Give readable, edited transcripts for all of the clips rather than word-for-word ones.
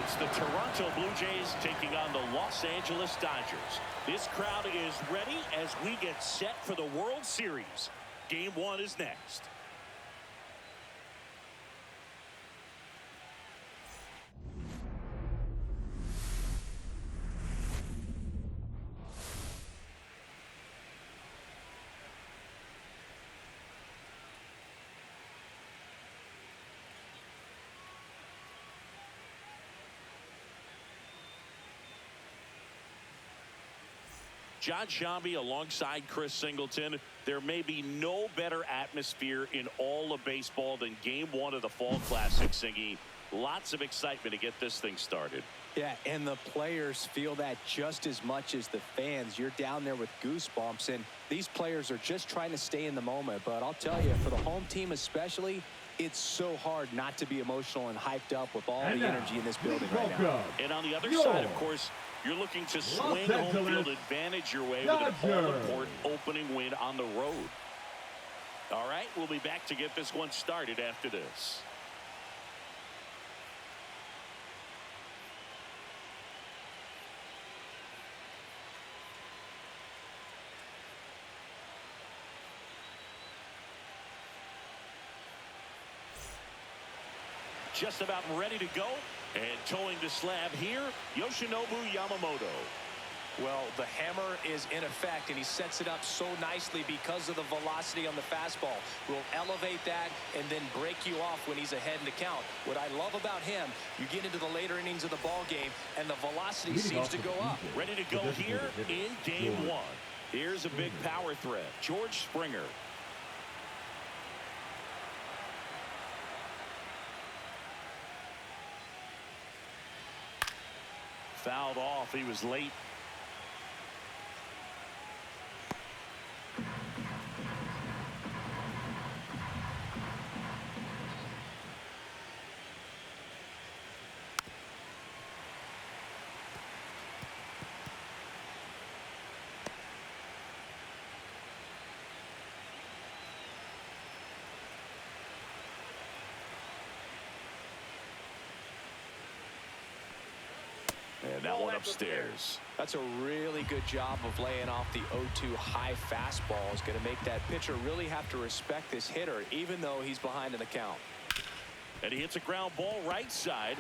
It's the Toronto Blue Jays taking on the Los Angeles Dodgers. This crowd is ready as we get set for the World Series. Game 1 is next. John Shambi alongside Chris Singleton. There may be no better atmosphere in all of baseball than Game 1 of the Fall Classic, Singy. Lots of excitement to get this thing started. Yeah, and the players feel that just as much as the fans. You're down there with goosebumps, and these players are just trying to stay in the moment. But I'll tell you, for the home team especially, it's so hard not to be emotional and hyped up with all the energy in this building right now. And on the other side, of course, you're looking to swing home field advantage your way with an all-important opening win on the road. All right, we'll be back to get this one started after this. Just about ready to go. And towing the slab here, Yoshinobu Yamamoto. Well, the hammer is in effect, and he sets it up so nicely because of the velocity on the fastball. Will elevate that and then break you off when he's ahead in the count. What I love about him, you get into the later innings of the ball game, and the velocity seems to go up. Ready to go here in Game 1. Here's a big power threat. George Springer. Fouled off. He was late. And that one upstairs. That's a really good job of laying off the 0-2 high fastball. Is going to make that pitcher really have to respect this hitter, even though he's behind in the count. And he hits a ground ball right side.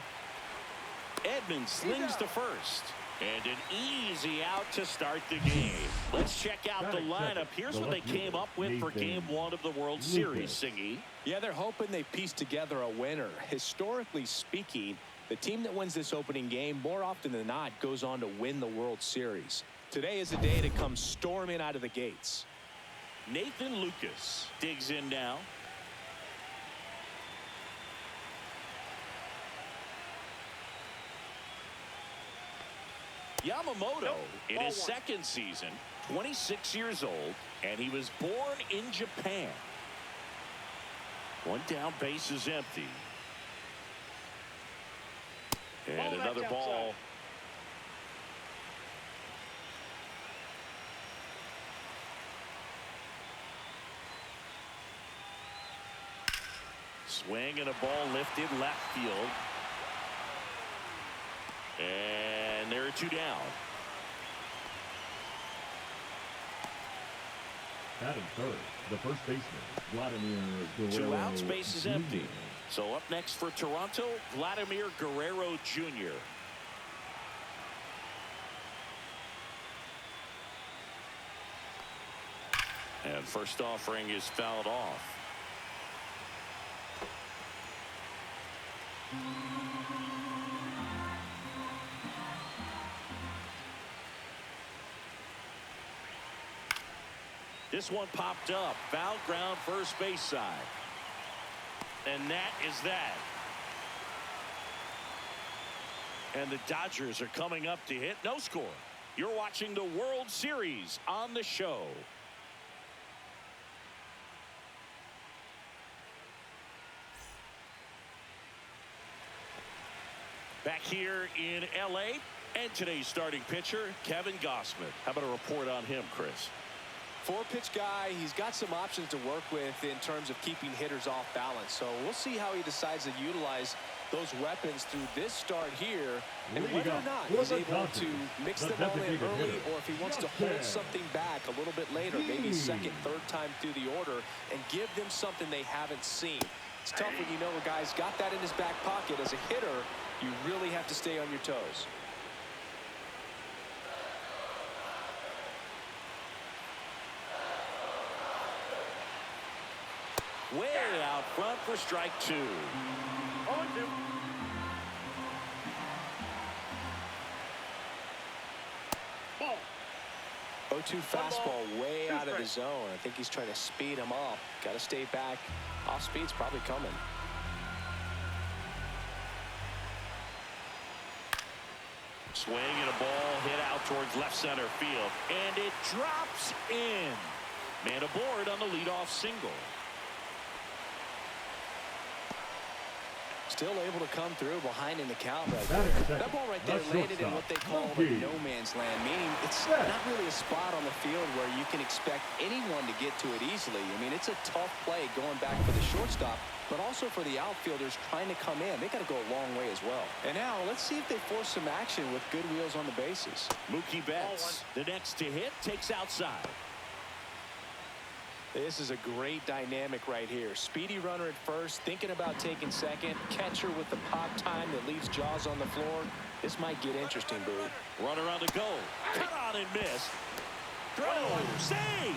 Edmonds slings to first. And an easy out to start the game. Let's check out the lineup. Here's what they came up with for Game 1 of the World Series, Singy. Yeah, they're hoping they piece together a winner. Historically speaking, the team that wins this opening game more often than not goes on to win the World Series. Today is a day to come storming out of the gates. Nathan Lucas digs in now. Yamamoto in his second season, 26 years old, and he was born in Japan. One down, base is empty. And another ball. Swing and a ball lifted left field. And there are two down. Batting third, the first baseman, Vladimir Guerrero. 2 outs, base is empty. So up next for Toronto, Vladimir Guerrero Jr. And first offering is fouled off. This one popped up. Foul ground, first base side. And that is that. And the Dodgers are coming up to hit. No score. You're watching the World Series on the show. Back here in L.A. and today's starting pitcher, Kevin Gausman. How about a report on him, Chris? 4-pitch guy. He's got some options to work with in terms of keeping hitters off balance. So we'll see how he decides to utilize those weapons through this start here, and Leading whether or up not for he's the able Dodgers, to mix the them all in designated early, hitter, or if he wants to hold something back a little bit later, maybe second, third time through the order, and give them something they haven't seen. It's tough when you know a guy's got that in his back pocket. As a hitter, you really have to stay on your toes. Way out front for strike 2. 0-2. 0-2 fastball way out of the zone. I think he's trying to speed him up. Got to stay back. Off speed's probably coming. Swing and a ball hit out towards left center field. And it drops in. Man aboard on the leadoff single. Still able to come through behind in the count right That there. is That ball right there the landed in what they call a shortstop. no man's land, meaning it's Set. not really a spot on the field where you can expect anyone to get to it easily. I mean, it's a tough play going back for the shortstop, but also for the outfielders trying to come in. They got to go a long way as well. And now let's see if they force some action with good wheels on the bases. Mookie Betts, the next to hit, takes outside. This is a great dynamic right here. Speedy runner at first, thinking about taking second. Catcher with the pop time that leaves Jaws on the floor. This might get interesting, Boo. Runner on the go. Cut on and miss. Throw. Save.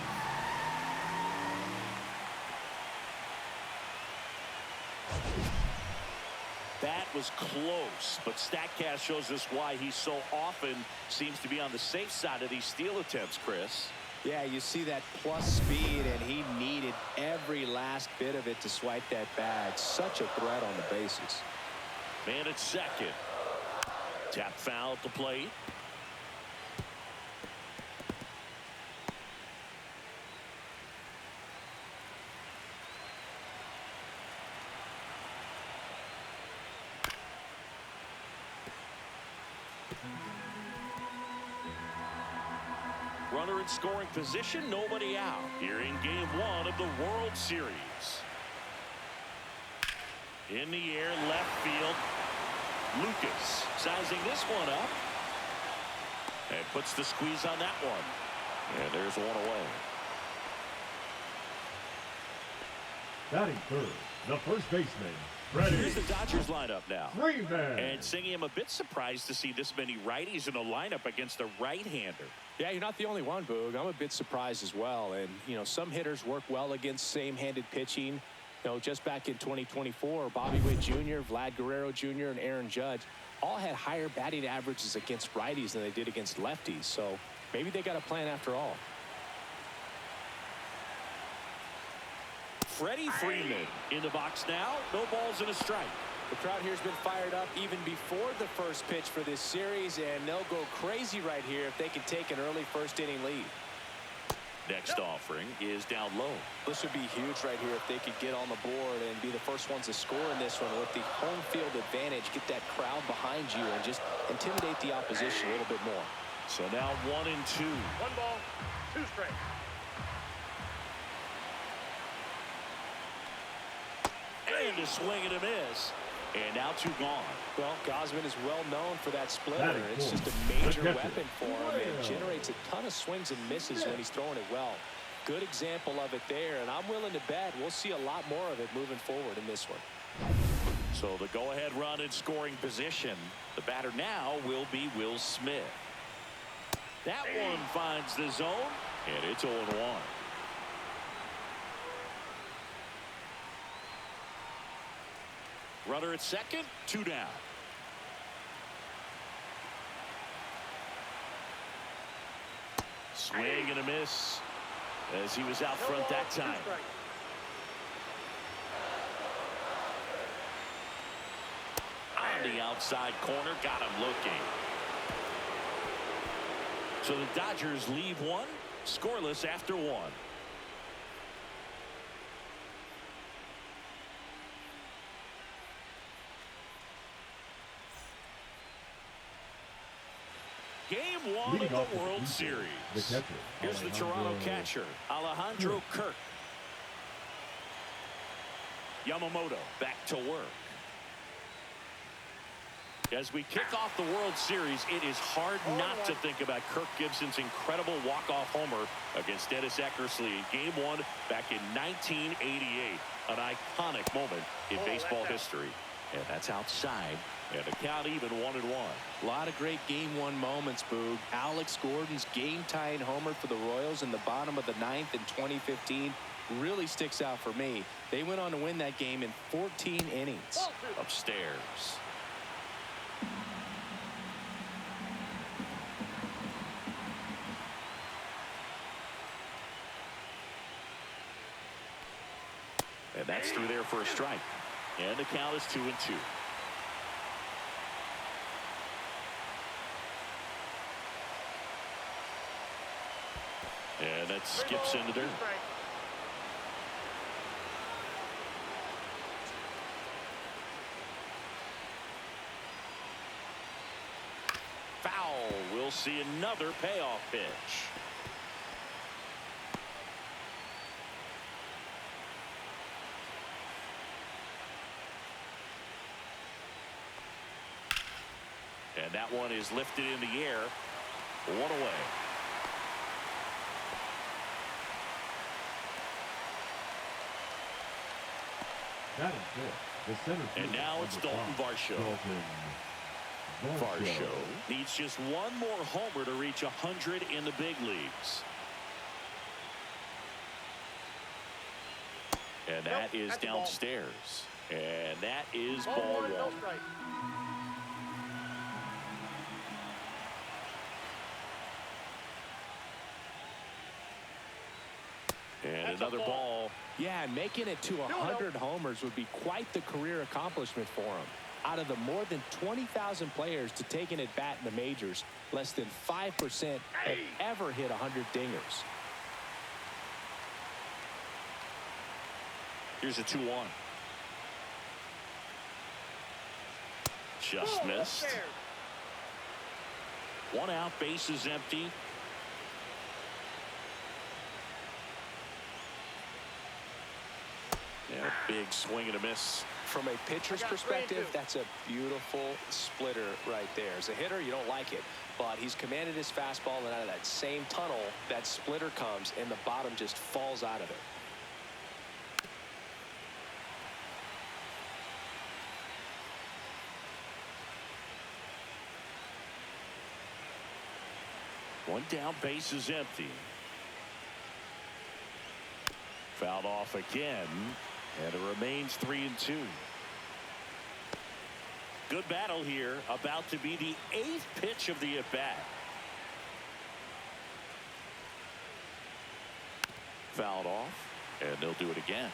That was close, but StatCast shows us why he so often seems to be on the safe side of these steal attempts, Chris. Yeah, you see that plus speed, and he needed every last bit of it to swipe that bag. Such a threat on the bases. Man at second. Tap foul at the plate. Runner in scoring position, nobody out. Here in game 1 of the World Series. In the air, left field. Lucas sizing this one up. And puts the squeeze on that one. And there's one away. Batting third, the first baseman, Freddie. Here's the Dodgers lineup now. Freeman. And Singy, I'm a bit surprised to see this many righties in a lineup against a right-hander. Yeah, you're not the only one, Boog. I'm a bit surprised as well. And, you know, some hitters work well against same-handed pitching. You know, just back in 2024, Bobby Witt Jr., Vlad Guerrero Jr., and Aaron Judge all had higher batting averages against righties than they did against lefties. So maybe they got a plan after all. Freddie Freeman in the box now. No balls and a strike. The crowd here has been fired up even before the first pitch for this series, and they'll go crazy right here if they can take an early first-inning lead. Next offering is down low. This would be huge right here if they could get on the board and be the first ones to score in this one with the home field advantage. Get that crowd behind you and just intimidate the opposition a little bit more. So now 1-2. 1 ball, 2 strikes. And a swing and a miss. And now 2 gone. Well, Gausman is well known for that splitter. Batting It's fourth, just a major the catcher, weapon for him. It Well. generates a ton of swings and misses when he's throwing it well. Good example of it there, and I'm willing to bet we'll see a lot more of it moving forward in this one. So the go-ahead run in scoring position. The batter now will be Will Smith. That one finds the zone, and it's 0-1. Runner at second, 2 down. Swing and a miss as he was out No front ball, that 2 time. strikes. On the outside corner, got him looking. So the Dodgers leave 1, scoreless after 1. Game 1 Leading of off the with World the Series. catcher, Here's the Toronto catcher, Alejandro Kirk. Yamamoto back to work. As we kick off the World Series, it is hard not to think about Kirk Gibson's incredible walk-off homer against Dennis Eckersley in Game 1 back in 1988. An iconic moment in baseball history. And that's outside. And the count even 1-1. A lot of great Game 1 moments, Boog. Alex Gordon's game-tying homer for the Royals in the bottom of the 9th in 2015 really sticks out for me. They went on to win that game in 14 innings. Upstairs. And that's through there for a strike. And the count is 2-2. And that skips into dirt. Foul. We'll see another payoff pitch. And that one is lifted in the air. One away. That is good. The center And now it's Dalton Varsho. Varsho needs just one more homer to reach 100 in the big leagues. And that is downstairs. And that is ball 1. And another ball. Yeah, and making it to 100 homers would be quite the career accomplishment for him. Out of the more than 20,000 players to take an at-bat in the majors, less than 5% have ever hit 100 dingers. Here's a 2-1. Just missed. One out, base is empty. Yeah, big swing and a miss. From a pitcher's perspective, that's a beautiful splitter right there. As a hitter, you don't like it, but he's commanded his fastball, and out of that same tunnel, that splitter comes, and the bottom just falls out of it. One down, base is empty. Fouled off again, and it remains 3-2. Good battle here, about to be the 8th pitch of the at-bat. Fouled off, and they'll do it again.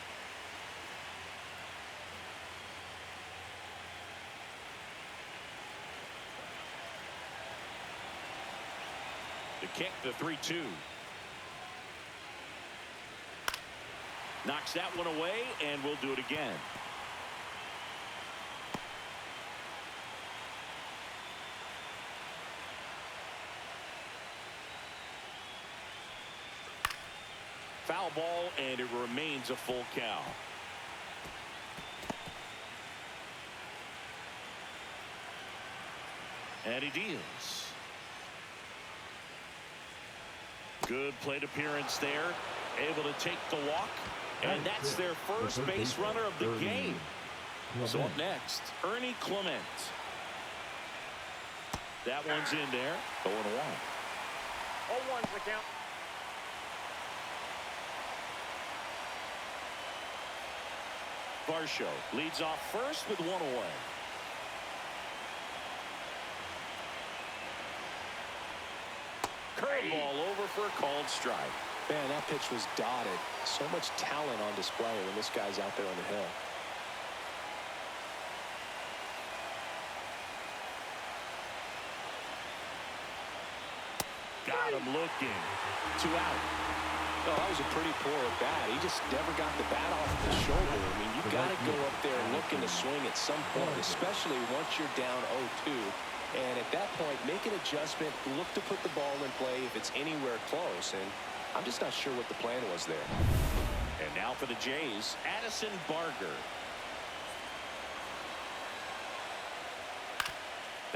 The kick, the 3-2. Knocks that one away, and we'll do it again. Foul ball, and it remains a full count. And he deals. Good plate appearance there. Able to take the walk. And that's their first base runner of the game. So up next, Ernie Clement. That one's in there. 0-1. 0-1's the count. Varsho leads off first with one away. Curveball over for a called strike. Man, that pitch was dotted. So much talent on display when this guy's out there on the hill. Got him looking. 2 out. Oh, that was a pretty poor at bat. He just never got the bat off the shoulder. I mean, you've got to go up there looking to swing at some point, especially once you're down 0-2. And at that point, make an adjustment, look to put the ball in play if it's anywhere close. And I'm just not sure what the plan was there. And now for the Jays, Addison Barger.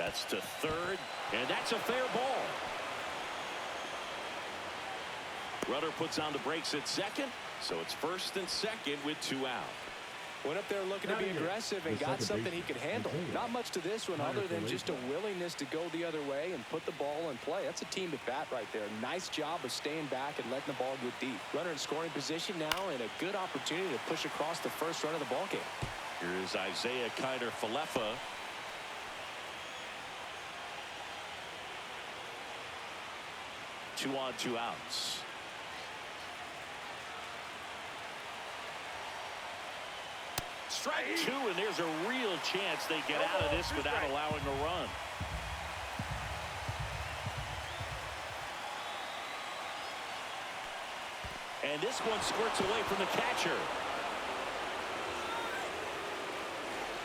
That's to third, and that's a fair ball. Runner puts on the brakes at second, so it's first and second with 2 out. Went up there looking to be aggressive and got something he could handle. Not much to this one other than just a willingness to go the other way and put the ball in play. That's a team at bat right there. Nice job of staying back and letting the ball get deep. Runner in scoring position now and a good opportunity to push across the first run of the ball game. Here's Isaiah Kiner-Falefa. Two on, 2 outs. Strike 2, and there's a real chance they get out of this without allowing a run. And this one squirts away from the catcher.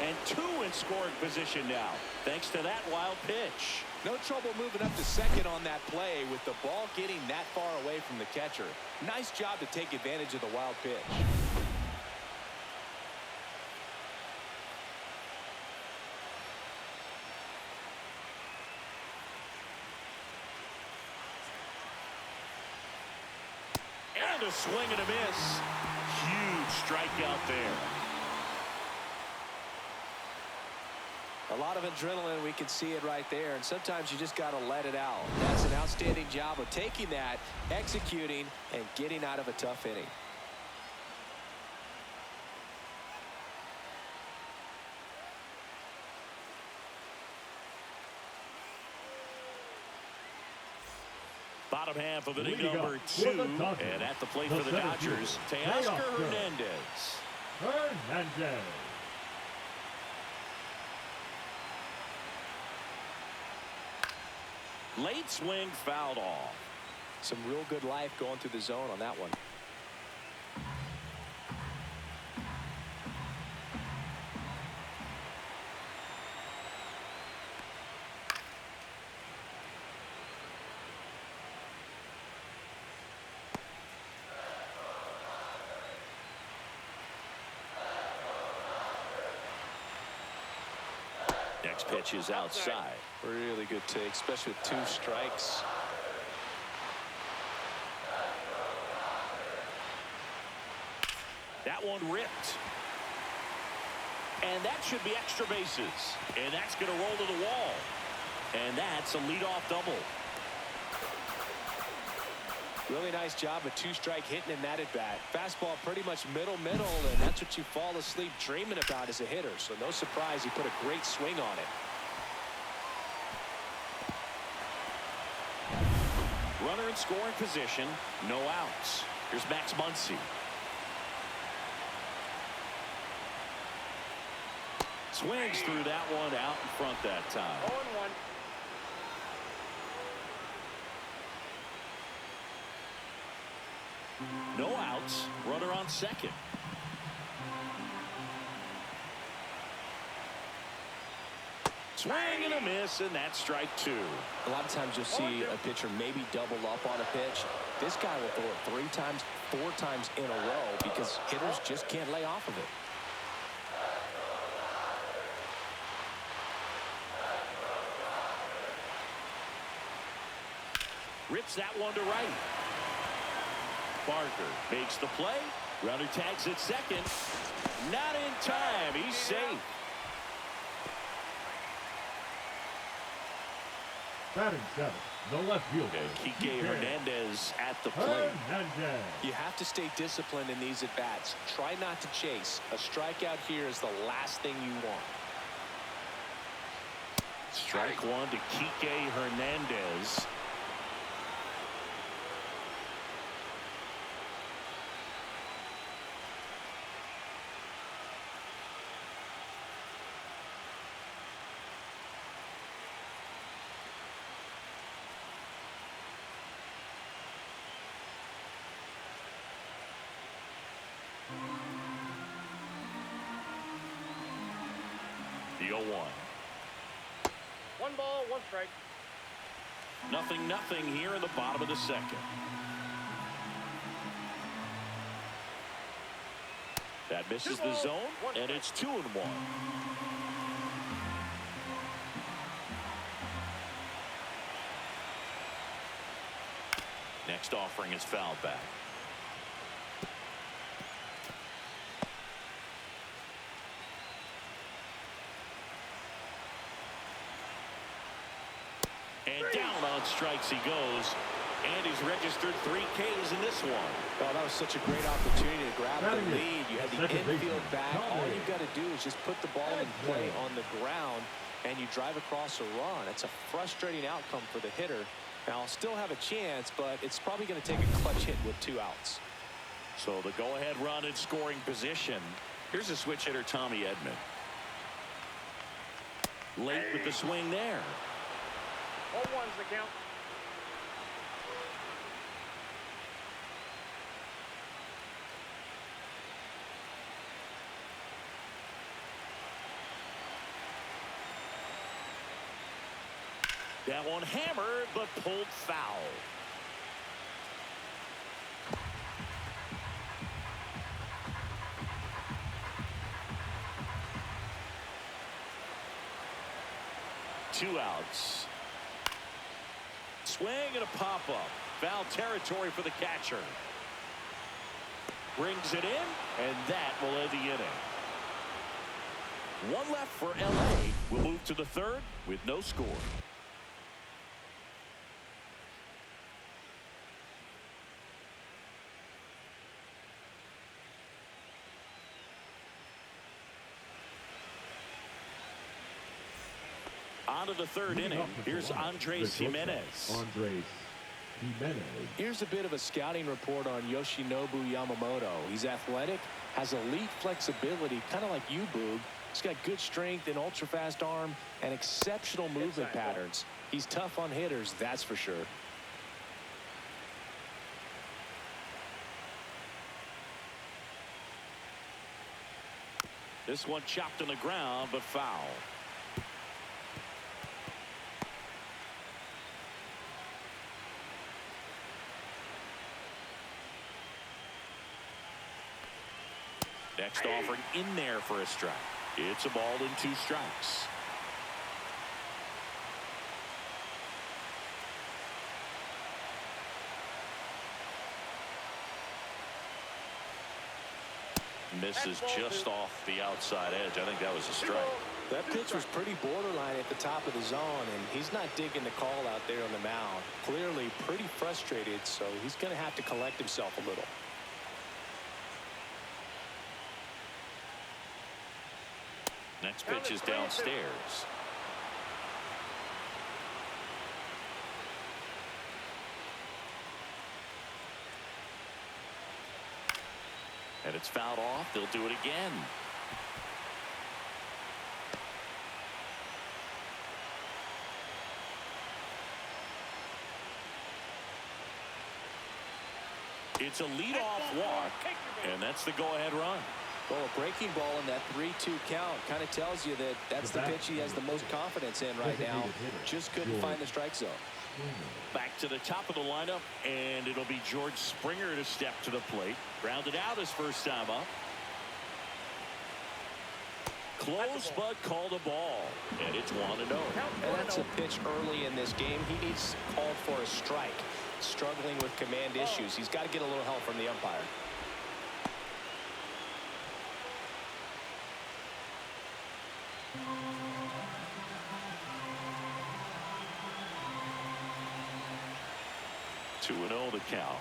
And 2 in scoring position now, thanks to that wild pitch. No trouble moving up to second on that play with the ball getting that far away from the catcher. Nice job to take advantage of the wild pitch. And a swing and a miss. Huge strikeout there. A lot of adrenaline, we can see it right there, and sometimes you just got to let it out. That's an outstanding job of taking that, executing, and getting out of a tough inning. Bottom half of inning number 2, and at the plate for the Dodgers, Teoscar Hernandez. Late swing, fouled off. Some real good life going through the zone on that one. Next pitch is outside. Really good take, especially with 2 strikes. That one ripped. And that should be extra bases. And that's going to roll to the wall. And that's a leadoff double. Really nice job of 2-strike hitting in that at bat. Fastball pretty much middle, and that's what you fall asleep dreaming about as a hitter. So no surprise he put a great swing on it. Runner in scoring position, no outs. Here's Max Muncy. Swings through that one out in front that time. 0-1. No outs. Runner on second. Swing and a miss, and that's strike 2. A lot of times you'll see a pitcher maybe double up on a pitch. This guy will throw it 3 times, 4 times in a row because hitters just can't lay off of it. Rips that one to right. Barker makes the play. Runner tags at second. Not in time. He's safe. Batting 7, the left fielder. Kike Hernandez at the plate. You have to stay disciplined in these at-bats. Try not to chase. A strikeout here is the last thing you want. Strike 1 to Kike Hernandez. The 0-1. 1 ball, 1 strike. 0-0 here in the bottom of the second. That misses the zone, and it's 2-1. Next offering is fouled back. And down on strikes he goes. And he's registered 3 Ks in this one. Oh, that was such a great opportunity to grab the lead. You had the infield back. All you've got to do is just put the ball in play on the ground, and you drive across a run. It's a frustrating outcome for the hitter. Now, I'll still have a chance, but it's probably going to take a clutch hit with 2 outs. So the go-ahead run in scoring position. Here's a switch hitter, Tommy Edman. Late with the swing there. 0-1's the count. That one hammered, but pulled foul. Two outs. Swing and a pop-up. Foul territory for the catcher. Brings it in, and that will end the inning. One left for L.A. We'll move to the 3rd with no score. On to the 3rd inning. Here's Andres Jimenez. Here's a bit of a scouting report on Yoshinobu Yamamoto. He's athletic, has elite flexibility, kind of like you, Boog. He's got good strength, an ultra-fast arm, and exceptional movement patterns. He's tough on hitters, that's for sure. This one chopped on the ground, but foul. Next offering in there for a strike. It's a ball and 2 strikes. Misses just off the outside edge. I think that was a strike. That pitch was pretty borderline at the top of the zone, and he's not digging the call out there on the mound. Clearly pretty frustrated, so he's going to have to collect himself a little. Next pitch is downstairs. And it's fouled off. They'll do it again. It's a leadoff walk, and that's the go-ahead run. Well, a breaking ball in that 3-2 count kind of tells you that that's the pitch he has the most confidence in right now. Just couldn't find the strike zone. Back to the top of the lineup, and it'll be George Springer to step to the plate. Grounded out his first time up. Close, but called a ball, and it's 1-0. And that's a pitch early in this game. He needs called for a strike. Struggling with command issues. He's got to get a little help from the umpire. Two and 0 the count.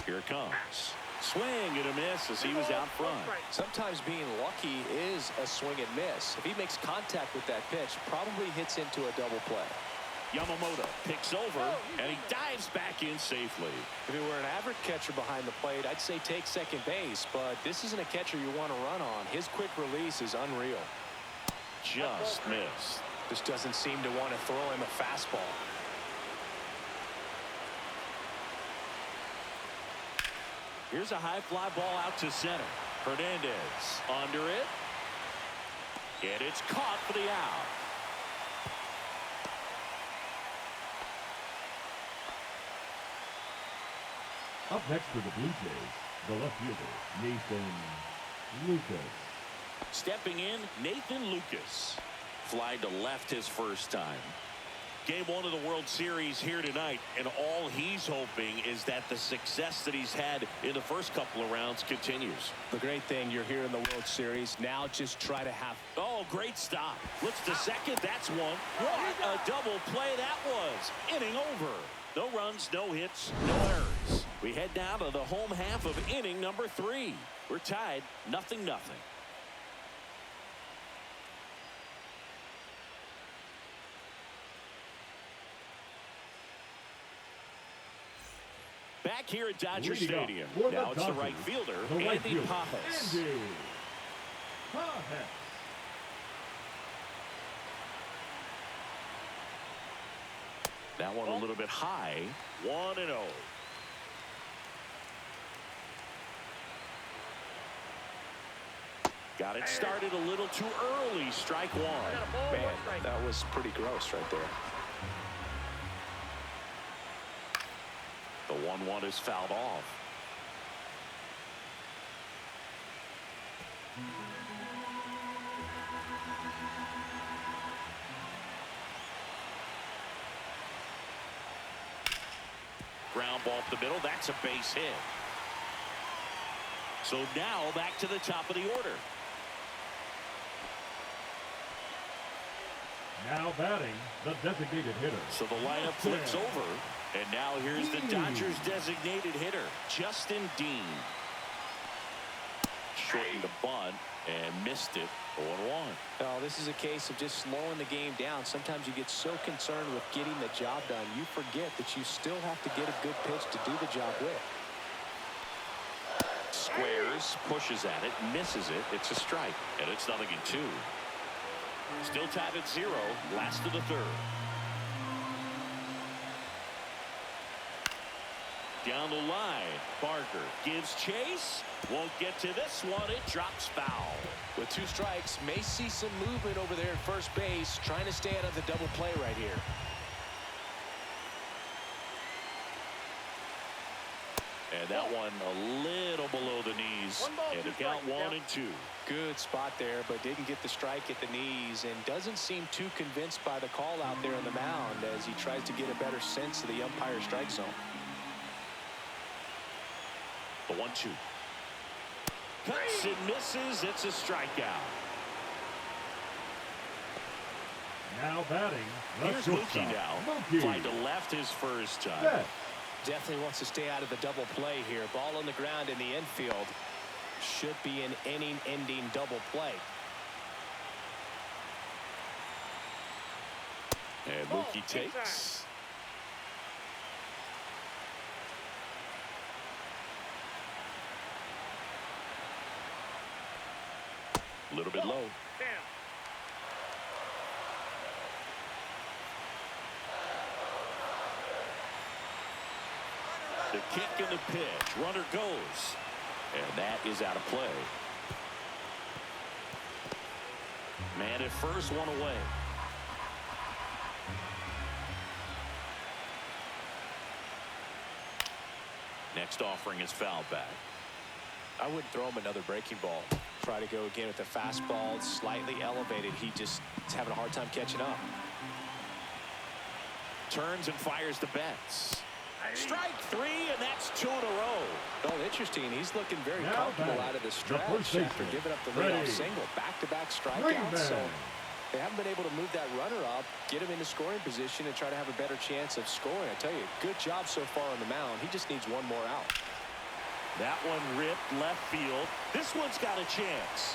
Here it comes. Swing and a miss as he was out front. Sometimes being lucky is a swing and miss. If he makes contact with that pitch, probably hits into a double play. Yamamoto picks over, and he dives back in safely. If he were an average catcher behind the plate, I'd say take second base, but this isn't a catcher you want to run on. His quick release is unreal. Just missed. Just doesn't seem to want to throw him a fastball. Here's a high fly ball out to center. Hernandez under it. And it's caught for the out. Up next for the Blue Jays, the left fielder, Nathan Lucas. Stepping in, Nathan Lucas. Fly to left his first time. Game 1 of the World Series here tonight, and all he's hoping is that the success that he's had in the first couple of rounds continues. The great thing, you're here in the World Series. Now just try to have... Oh, great stop. Flips to second. That's one. What a double play that was. Inning over. No runs, no hits, no errors. We head down to the home half of inning number 3. We're tied 0-0. Back here at Dodger Stadium. Now it's the right fielder, Andy Pajas. Andy Pajas. That one a little bit high. 1-0. Got it started a little too early. Strike one. Man, that was pretty gross right there. The 1-1 is fouled off. Ground ball up the middle. That's a base hit. So now back to the top of the order. Now batting, the designated hitter. So the lineup flips over. And now here's the Dodgers designated hitter, Justin Dean. Shortened the bunt and missed it. 0-1. Well, this is a case of just slowing the game down. Sometimes you get so concerned with getting the job done, you forget that you still have to get a good pitch to do the job with. Squares, pushes at it, misses it. It's a strike, and it's 0-2. Still tied at 0, last of the 3rd. Down the line, Barker gives chase. Won't get to this one. It drops foul. With 2 strikes, may see some movement over there at first base, trying to stay out of the double play right here. And that one a little below the knees. And the count 1-2. Good spot there, but didn't get the strike at the knees and doesn't seem too convinced by the call out there on the mound as he tries to get a better sense of the umpire strike zone. The 1-2. Cuts and misses. It's a strikeout. Now batting, the Here's shortstop, Mookie now. Mookie. Fly to left his first time. Set. Definitely wants to stay out of the double play here. Ball on the ground in the infield. Should be an inning-ending double play. And Mookie takes. A little bit low. The kick and the pitch. Runner goes. And that is out of play. Man at first, one away. Next offering is foul back. I wouldn't throw him another breaking ball. Try to go again with the fastball. It's slightly elevated. He just is having a hard time catching up. Turns and fires the bets. Strike 3, and that's 2 in a row. Oh, interesting. He's looking very Now comfortable batting, out of the the stretch first after baseman, giving up the ready. leadoff single. Back-to-back strikeouts. Ringman. So they haven't been able to move that runner up, get him into scoring position, and try to have a better chance of scoring. I tell you, good job so far on the mound. He just needs one more out. That one ripped left field. This one's got a chance.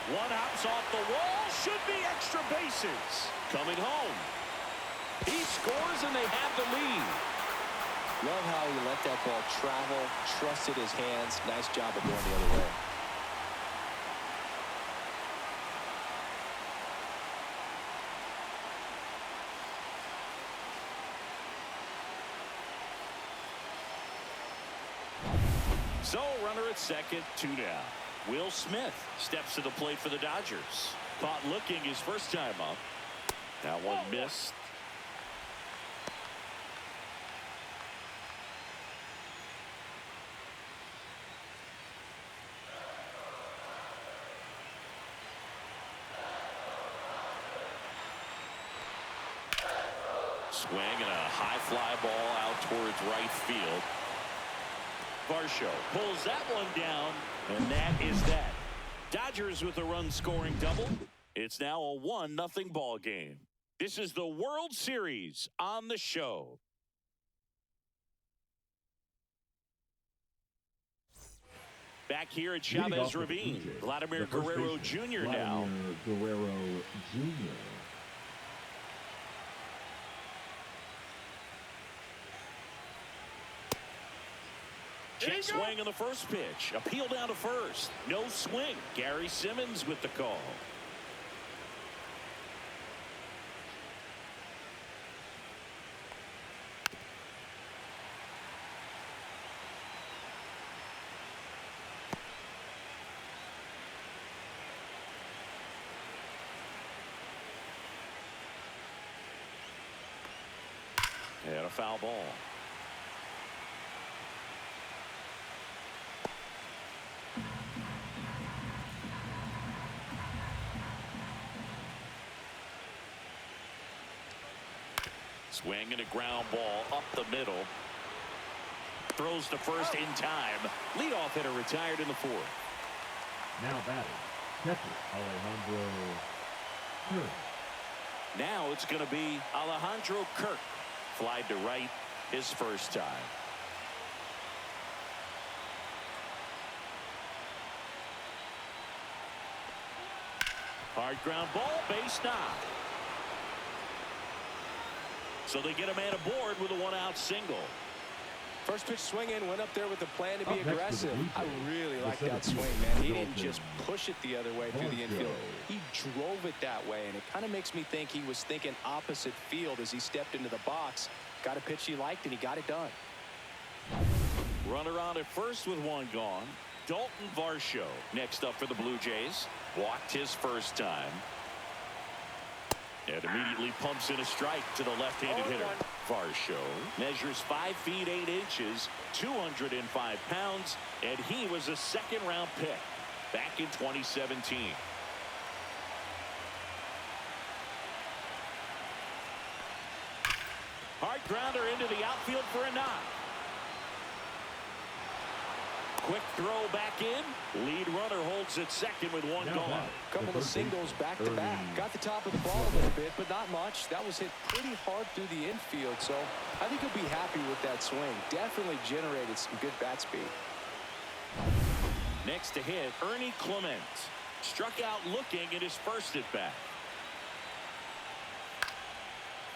One hops off the wall. Should be extra bases. Coming home. He scores, and they have the lead. Love how he let that ball travel, trusted his hands. Nice job of going the other way. So, runner at second, 2 down. Will Smith steps to the plate for the Dodgers. Caught looking his first time up. That one missed. Swing and a high fly ball out towards right field. Varsho pulls that one down, and that is that. Dodgers with a run-scoring double. It's now a 1-0 ball game. This is the World Series on the show. Back here at Chavez Ravine, Vladimir Guerrero Jr. now. Guerrero Jr. Check swing on the first pitch. Appeal down to first. No swing. Gary Simmons with the call. And a foul ball. Swing and a ground ball up the middle. Throws to first in time. Leadoff hitter retired in the fourth. Now batting, catcher Alejandro Kirk. Now it's going to be Alejandro Kirk. Flied to right his first time. Hard ground ball, base knock. So they get a man aboard with a one-out single. First pitch swing in, went up there with the plan to be aggressive. I really like that swing, man. He didn't just push it the other way through the infield. He drove it that way, and it kind of makes me think he was thinking opposite field as he stepped into the box. Got a pitch he liked, and he got it done. Runner on at first with one gone. Dalton Varsho next up for the Blue Jays. Walked his first time. And immediately pumps in a strike to the left-handed hitter. Varsho measures 5 feet 8 inches, 205 pounds, and he was a second-round pick back in 2017. Hard grounder into the outfield for a knock. Quick throw back in. Lead runner holds at second with one gone. Couple of singles back to back. Got the top of the ball a little bit, but not much. That was hit pretty hard through the infield, so I think he'll be happy with that swing. Definitely generated some good bat speed. Next to hit, Ernie Clement. Struck out looking at his first at bat.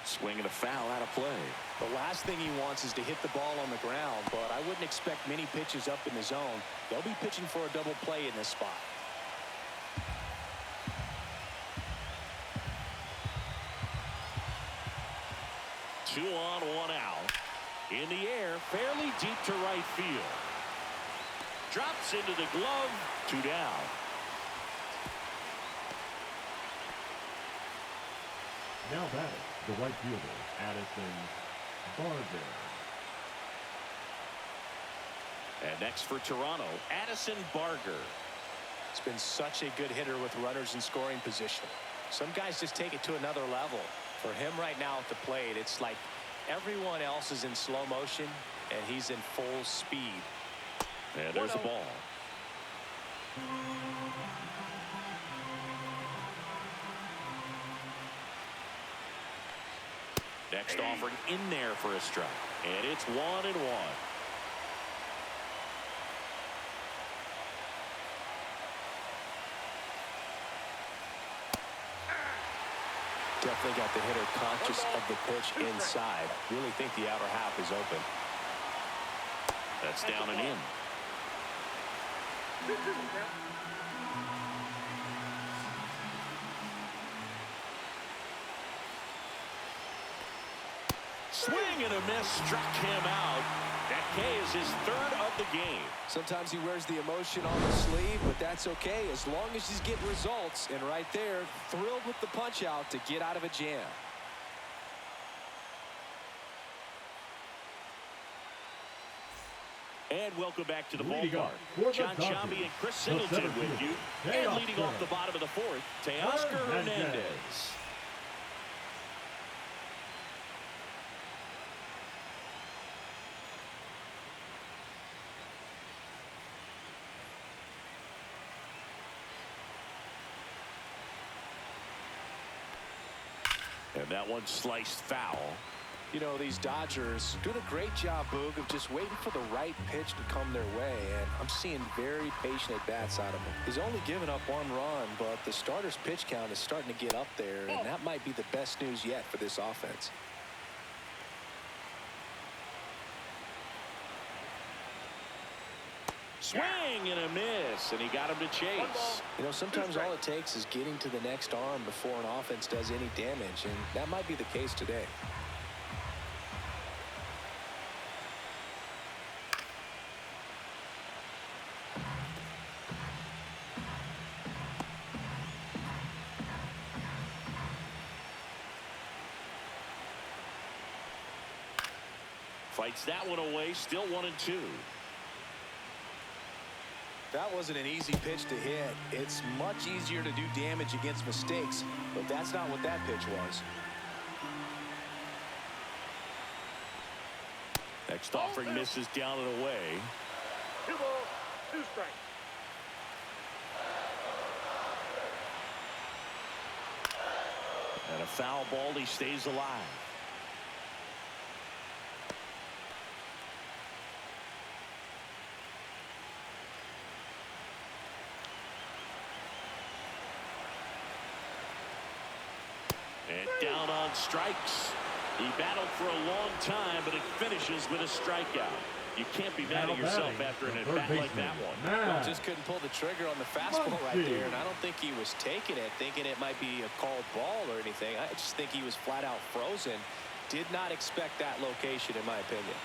Swing and a foul out of play. The last thing he wants is to hit the ball on the ground, but I wouldn't expect many pitches up in the zone. They'll be pitching for a double play in this spot. Two on, one out. In the air, fairly deep to right field. Drops into the glove. 2 down. Now batting, the right fielder, Addison Barger. And next for Toronto, Addison Barger. It's been such a good hitter with runners in scoring position. Some guys just take it to another level. For him right now at the plate, it's like everyone else is in slow motion and he's in full speed. And there's the ball. Next offering in there for a strike. And it's 1-1. Definitely got the hitter conscious of the pitch inside. Really think the outer half is open. That's down and in. Swing and a miss, struck him out. That K is his third of the game. Sometimes he wears the emotion on the sleeve, but that's okay as long as he's getting results. And right there, thrilled with the punch out to get out of a jam. And welcome back to the ballpark. John Chambi and Chris Singleton with you. And leading off the bottom of the fourth, Teoscar Hernandez. And that one sliced foul. You know, these Dodgers doing a great job, Boog, of just waiting for the right pitch to come their way, and I'm seeing very patient at-bats out of him. He's only given up 1 run, but the starter's pitch count is starting to get up there, and that might be the best news yet for this offense. Swing and a miss, and he got him to chase. You know, sometimes all it takes is getting to the next arm before an offense does any damage, and that might be the case today. Fights that one away, still 1-2. That wasn't an easy pitch to hit. It's much easier to do damage against mistakes, but that's not what that pitch was. Next offering misses down and away. 2 balls, 2 strikes. And a foul ball, he stays alive. And down on strikes. He battled for a long time, but it finishes with a strikeout. You can't be mad at yourself after an at-bat like that one. Well, just couldn't pull the trigger on the fastball right there, and I don't think he was taking it, thinking it might be a called ball or anything. I just think he was flat out frozen. Did not expect that location, in my opinion.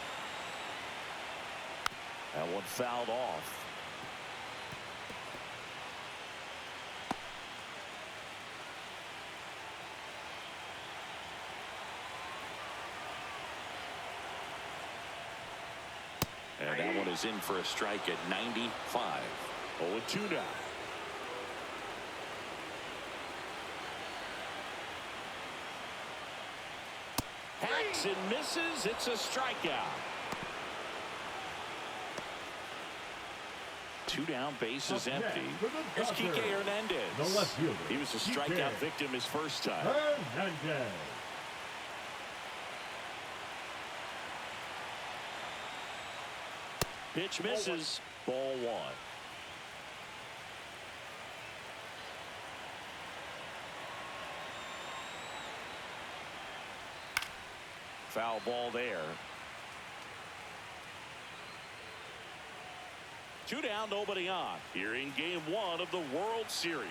That one fouled off. And that one is in for a strike at 95. 0-2 now. Hacks and misses. It's a strikeout. 2 down, base is empty. Here's Kike Hernandez. The left fielder. He was a strikeout victim his first time. Hernandez. Pitch misses. Ball 1. Foul ball there. 2 down, nobody on. Here in game 1 of the World Series.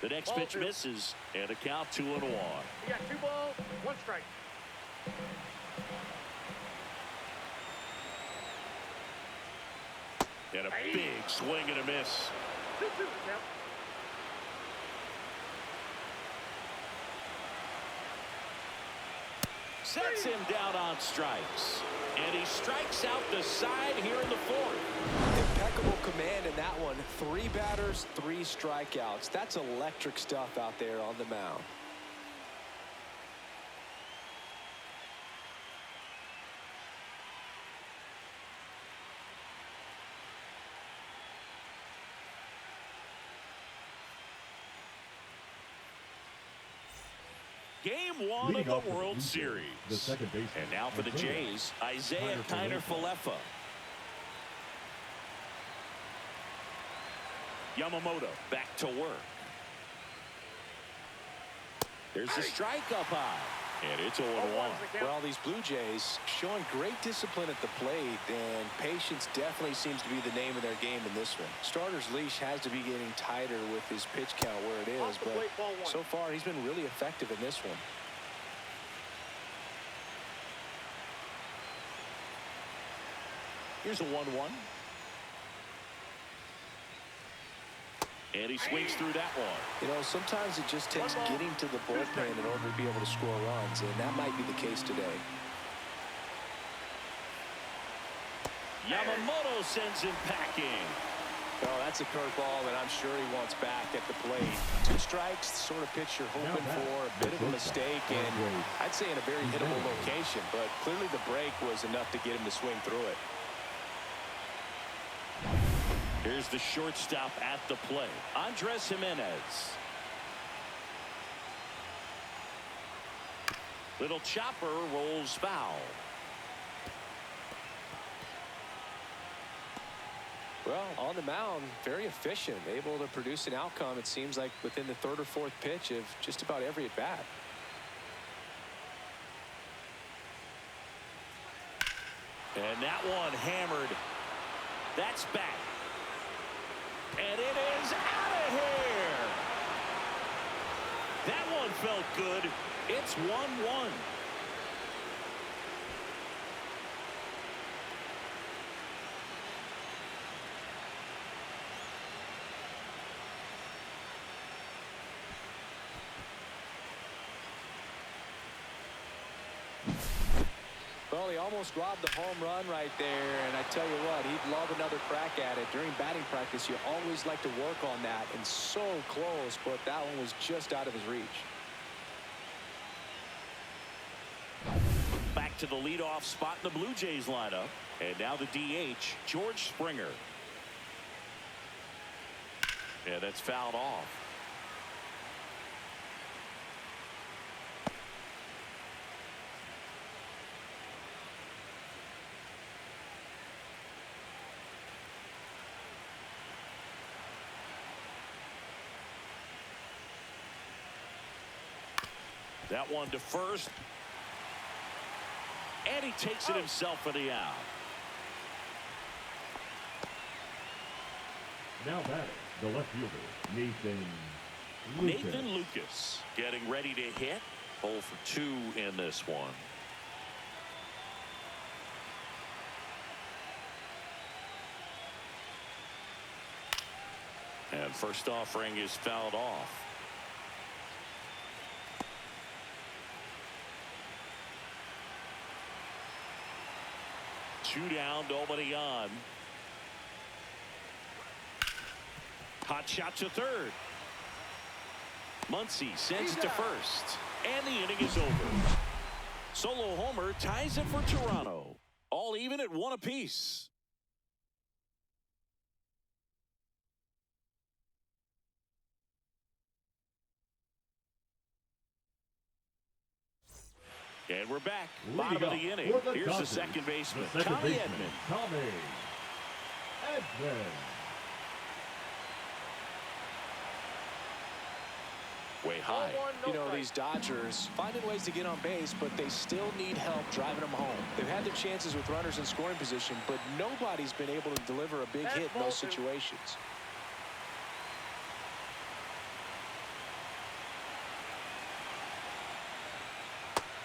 The next pitch misses, and a count 2-1. You got 2 balls, 1 strike. And a big swing and a miss. 2-2 the count. Sets him down on strikes. And he strikes out the side here in the 4th. Impeccable command in that one. 3 batters, 3 strikeouts. That's electric stuff out there on the mound. Game 1 of the World Series. The second baseman. And now for the Jays, Isaiah Kiner-Falefa. Yamamoto back to work. There's a strike up high. And it's 0-1. Well, these Blue Jays showing great discipline at the plate, and patience definitely seems to be the name of their game in this one. Starter's leash has to be getting tighter with his pitch count where it is, but so far he's been really effective in this one. Here's a 1-1. And he swings through that one. You know, sometimes it just takes getting to the bullpen in order to be able to score runs, and that might be the case today. Yamamoto sends him packing. Oh, that's a curveball that I'm sure he wants back at the plate. 2 strikes, the sort of pitch you're hoping for, a bit of a mistake, and I'd say in a very hittable location, but clearly the break was enough to get him to swing through it. Here's the shortstop at the plate, Andres Jimenez. Little chopper rolls foul. Well, on the mound, very efficient, able to produce an outcome, it seems like, within the third or fourth pitch of just about every at-bat. And that one hammered. That's back. And it is out of here. That one felt good. It's 1-1. Well, he almost robbed the home run right there, and I tell you what, he'd love another crack at it. During batting practice, you always like to work on that, and so close, but that one was just out of his reach. Back to the leadoff spot in the Blue Jays lineup, and now the DH, George Springer. Yeah, that's fouled off. That one to first. And he takes it himself for the out. Now batting, the left fielder, Nathan Lucas getting ready to hit. 0 for 2 in this one. And first offering is fouled off. Two down, nobody on. Hot shot to third. Muncy sends it to first. And the inning is over. Solo homer ties it for Toronto. All even at 1 apiece. And we're back. Bottom of the inning. Here's the second baseman, Tommy Edman. Way high. You know, these Dodgers finding ways to get on base, but they still need help driving them home. They've had their chances with runners in scoring position, but nobody's been able to deliver a big hit in those situations.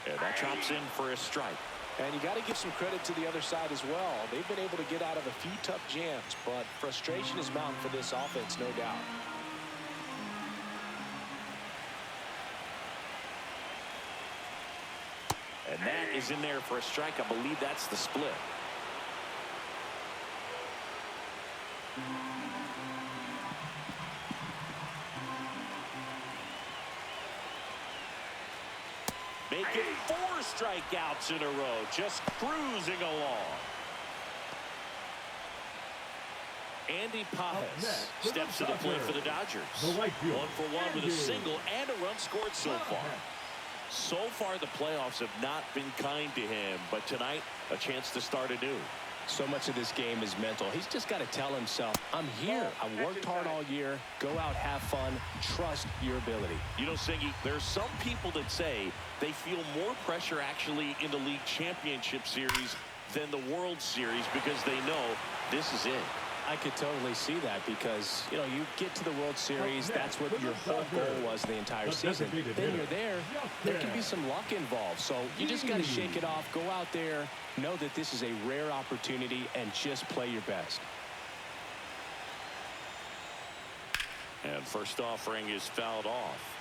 And that chops in for a strike. And you got to give some credit to the other side as well. They've been able to get out of a few tough jams, but frustration is mounting for this offense, no doubt. And that is in there for a strike. I believe that's the split. Making 4 strikeouts in a row, just cruising along. Andy Pajas steps to the plate for the Dodgers. 1 for 1 with a single and a run scored so far. So far, the playoffs have not been kind to him, but tonight, a chance to start anew. So much of this game is mental. He's just got to tell himself, I'm here. I've worked hard all year. Go out, have fun, trust your ability. You know, Singy, there's some people that say they feel more pressure actually in the league championship series than the World Series because they know this is it. I could totally see that because, you know, you get to the World Series, that's what your whole goal was the entire season. Then you're there can be some luck involved. So you just got to shake it off, go out there, know that this is a rare opportunity, and just play your best. And first offering is fouled off.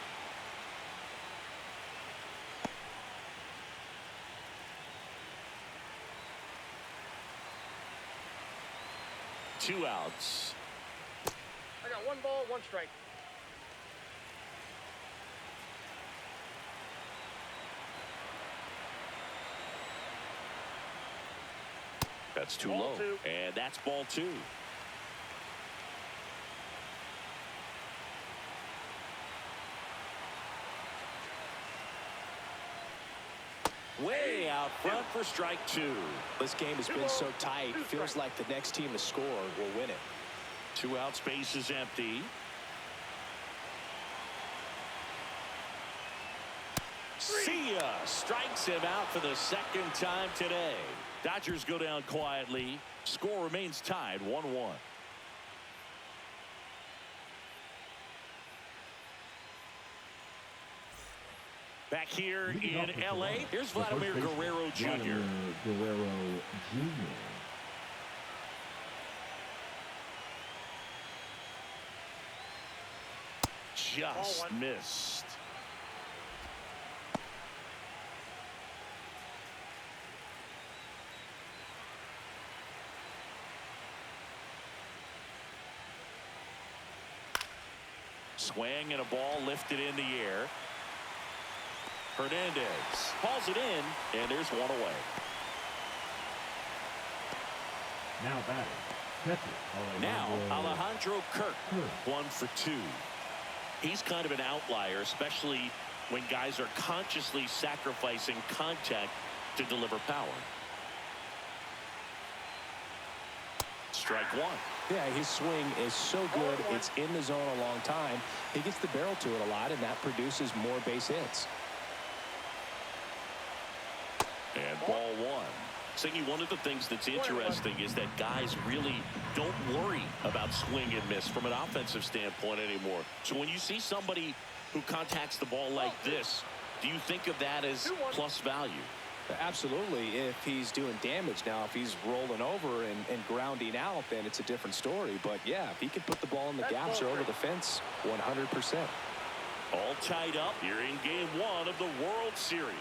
Two outs. I got 1 ball, 1 strike. That's too Ball low. 2. And that's ball 2. out front for strike 2. This game has been so tight. Feels like the next team to score will win it. 2 out, space is empty. See ya! Strikes him out for the second time today. Dodgers go down quietly. Score remains tied 1-1. Back here in L.A., here's Vladimir Guerrero Jr. Just missed. Swing and a ball lifted in the air. Hernandez hauls it in, and there's one away. Now batting. Now Alejandro Kirk, 1 for 2. He's kind of an outlier, especially when guys are consciously sacrificing contact to deliver power. Strike 1. Yeah, his swing is so good. It's in the zone a long time. He gets the barrel to it a lot, and that produces more base hits. And ball 1. Singy, one of the things that's interesting is that guys really don't worry about swing and miss from an offensive standpoint anymore. So when you see somebody who contacts the ball like this, do you think of that as plus value? Absolutely, if he's doing damage. Now, if he's rolling over and grounding out, then it's a different story. But, yeah, if he can put the ball in the gaps or over the fence, 100%. All tied up here in Game 1 of the World Series.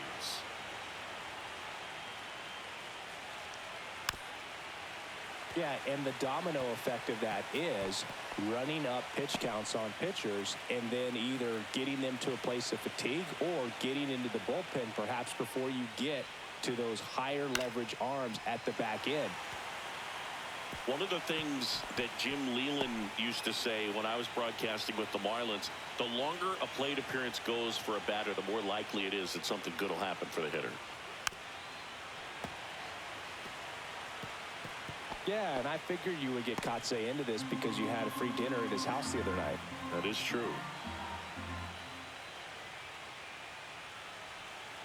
Yeah, and the domino effect of that is running up pitch counts on pitchers and then either getting them to a place of fatigue or getting into the bullpen perhaps before you get to those higher leverage arms at the back end. One of the things that Jim Leland used to say when I was broadcasting with the Marlins, the longer a plate appearance goes for a batter, the more likely it is that something good will happen for the hitter. Yeah, and I figured you would get Kotsay into this because you had a free dinner at his house the other night. That is true.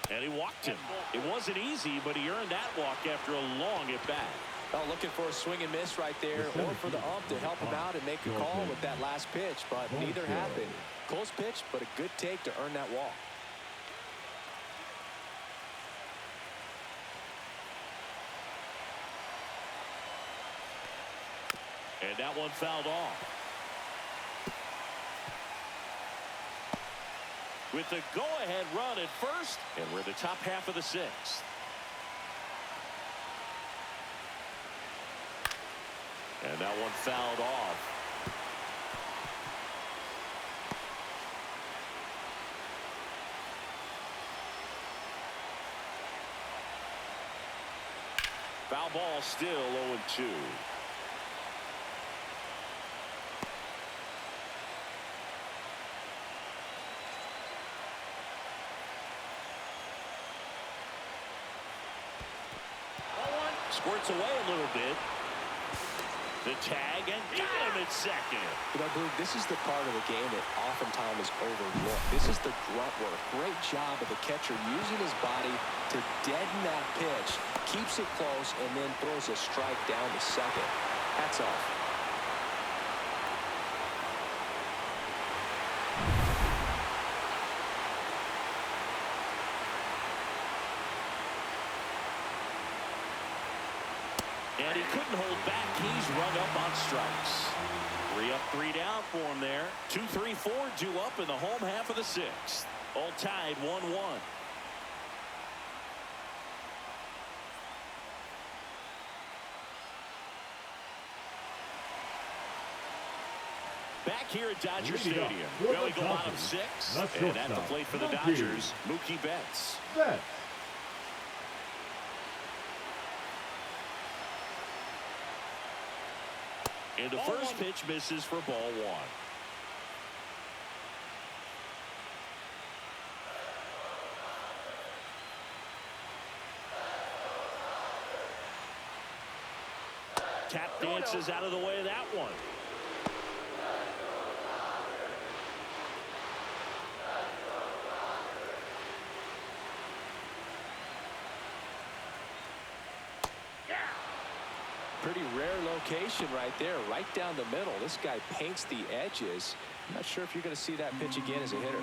And he walked him. It wasn't easy, but he earned that walk after a long at-bat. Well, looking for a swing and miss right there, or for the ump to help him out and make a call with that last pitch, but neither happened. Close pitch, but a good take to earn that walk. And that one fouled off. With the go-ahead run at first, and we're in the top half of the 6th. And that one fouled off. Foul ball still 0-2. Squirts away a little bit. The tag, and got him at second. You know, Boog, this is the part of the game that oftentimes is overlooked. This is the grunt work. Great job of the catcher using his body to deaden that pitch, keeps it close, and then throws a strike down to second. Hats off. And he couldn't hold back. He's rung up on strikes. 3 up, 3 down for him there. 2, 3, 4 due up in the home half of the 6th. All tied 1-1. Back here at Dodger Stadium. Going to go bottom 6. And at the plate for the Dodgers, Mookie Betts. And the first pitch misses for ball 1. Tap dances out of the way of that one. Pretty rare location right there, right down the middle. This guy paints the edges. I'm not sure if you're going to see that pitch again as a hitter.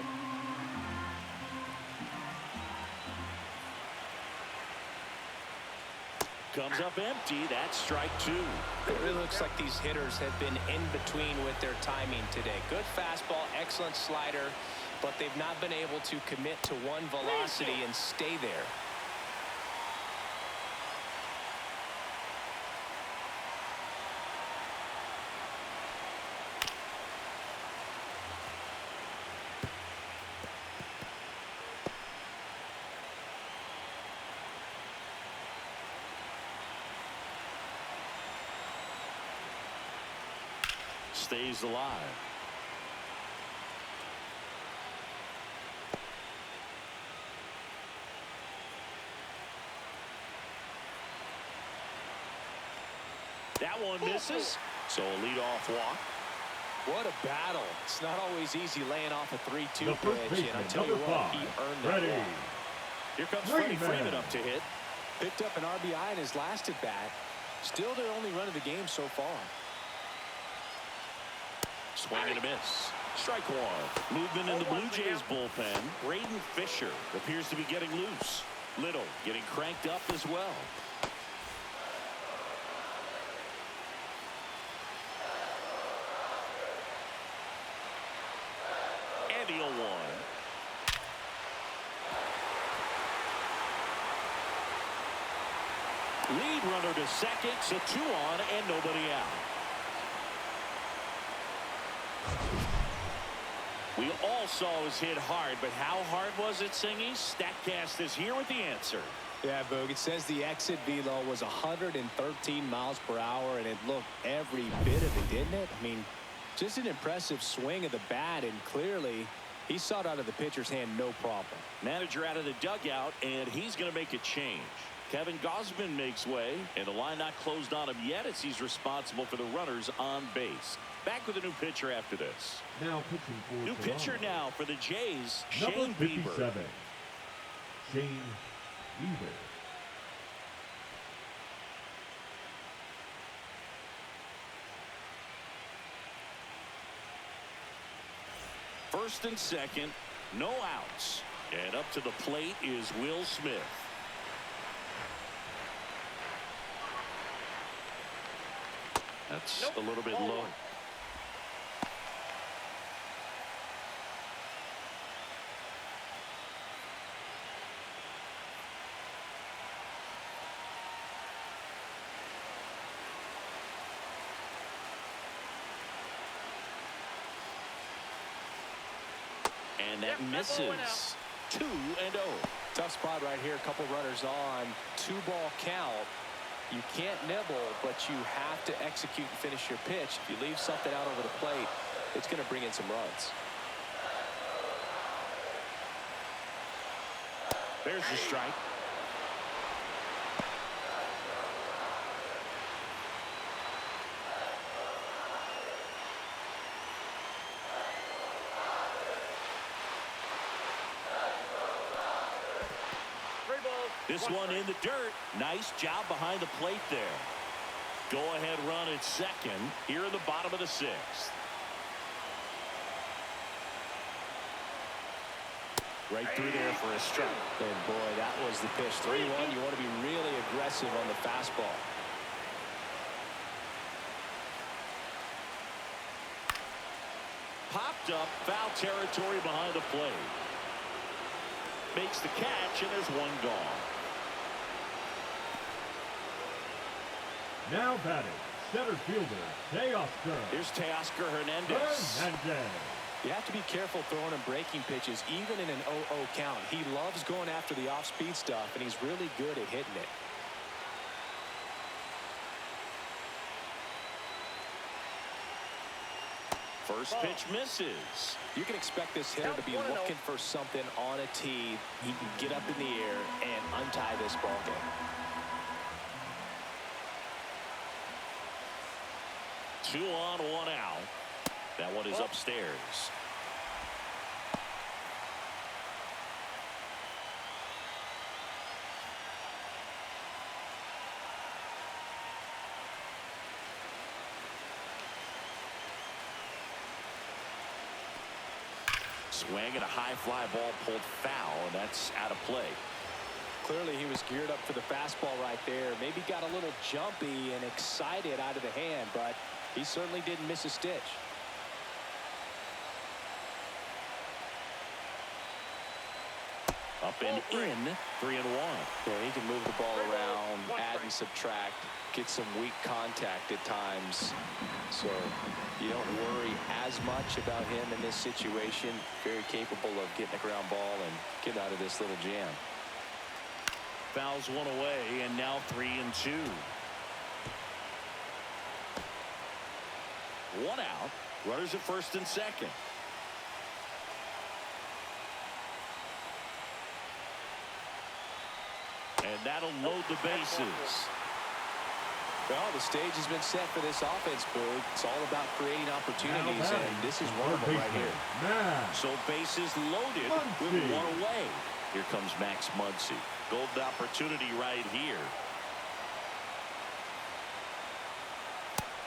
Comes up empty. That's strike two. It really looks like these hitters have been in between with their timing today. Good fastball, excellent slider, but they've not been able to commit to one velocity and stay there. Stays alive. That one misses. So a leadoff walk. What a battle. It's not always easy laying off a 3-2 The first pitch, and I'll baseman, tell you number what, he 5, earned that ready. walk. Here comes Freeman. Freeman up to hit. Picked up an RBI in his last at bat. Still their only run of the game so far. Swing and a miss. Strike one. Movement in the Blue Jays bullpen. Braden Fisher appears to be getting loose. Little getting cranked up as well. And the 0-1. Lead runner to second, so 2 on and nobody out. We all saw it was hit hard, but how hard was it, Singy? StatCast is here with the answer. Yeah, Boog, it says the exit velo was 113 miles per hour, and it looked every bit of it, didn't it? I mean, just an impressive swing of the bat, and clearly he saw it out of the pitcher's hand no problem. Manager out of the dugout, and he's going to make a change. Kevin Gausman makes way, and the line not closed on him yet as he's responsible for the runners on base. Back with a new pitcher after this. Now pitching for New Toronto. pitcher now for the Jays, Number Shane 57, Bieber. Shane Bieber. First and second, no outs. And up to the plate is Will Smith. That's a little bit low. And that misses. 2-0. Tough spot right here. A couple runners on. 2-ball count. You can't nibble, but you have to execute and finish your pitch. If you leave something out over the plate, it's going to bring in some runs. There's the strike. This one in the dirt. Nice job behind the plate there. Go ahead run at second here in the bottom of the 6th. Right through there for a strike. And boy, that was the pitch. 3-1. You want to be really aggressive on the fastball. Popped up, foul territory behind the plate. Makes the catch, and there's one gone. Now batting, center fielder, Teoscar Here's Teoscar Hernandez. Hernandez. You have to be careful throwing him breaking pitches, even in an 0-0 count. He loves going after the off-speed stuff, and he's really good at hitting it. First pitch misses. You can expect this hitter to be looking for something on a tee. He can get up in the air and untie this ball game. 2 on, 1 out. That one is upstairs. Swing and a high fly ball pulled foul, and that's out of play. Clearly he was geared up for the fastball right there. Maybe got a little jumpy and excited out of the hand, but he certainly didn't miss a stitch. Up and in, 3-1. Yeah, he can move the ball around, add and subtract, get some weak contact at times. So you don't worry as much about him in this situation. Very capable of getting a ground ball and get out of this little jam. Fouls one away, and now 3-2. 1 out. Runners at first and second. And that'll load the bases. Well, the stage has been set for this offense, Boog. It's all about creating opportunities, and this is one of them right here. So bases loaded with 1 away. Here comes Max Muncy. Golden opportunity right here.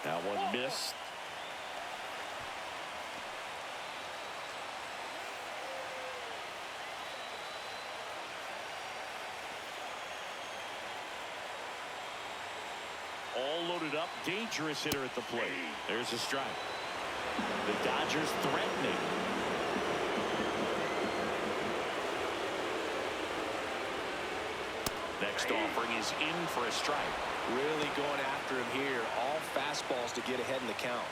That one missed. All loaded up, dangerous hitter at the plate. There's a strike. The Dodgers threatening. Next offering is in for a strike. Really going after him here. All fastballs to get ahead in the count.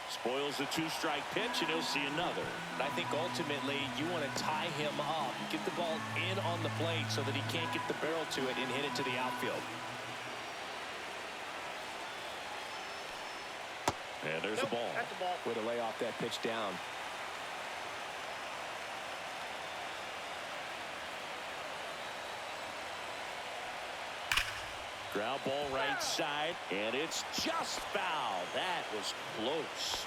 Spoils the 2-strike pitch, and he'll see another. I think ultimately you want to tie him up, get the ball in on the plate so that he can't get the barrel to it and hit it to the outfield. And there's the ball. That's the ball. Way to lay off that pitch down. Ground ball right side, and it's just foul. That was close.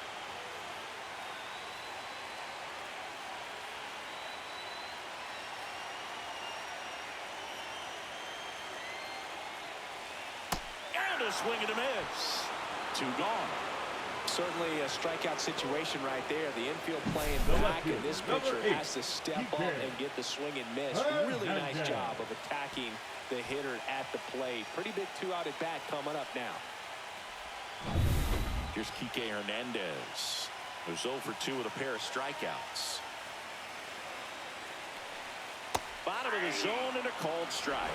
And a swing and a miss. 2 gone. Certainly a strikeout situation right there. The infield playing back, and this pitcher has to step up and get the swing and miss. Really nice job of attacking the hitter at the plate. Pretty big 2-out at bat coming up now. Here's Kike Hernandez, who's 0 for 2 with a pair of strikeouts. Bottom of the zone and a called strike.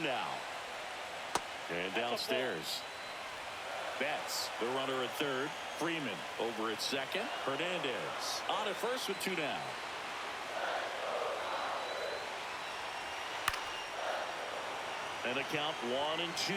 Now. And downstairs. Betts, the runner at third. Freeman over at second. Hernandez on at first with 2 down. And a count 1-2.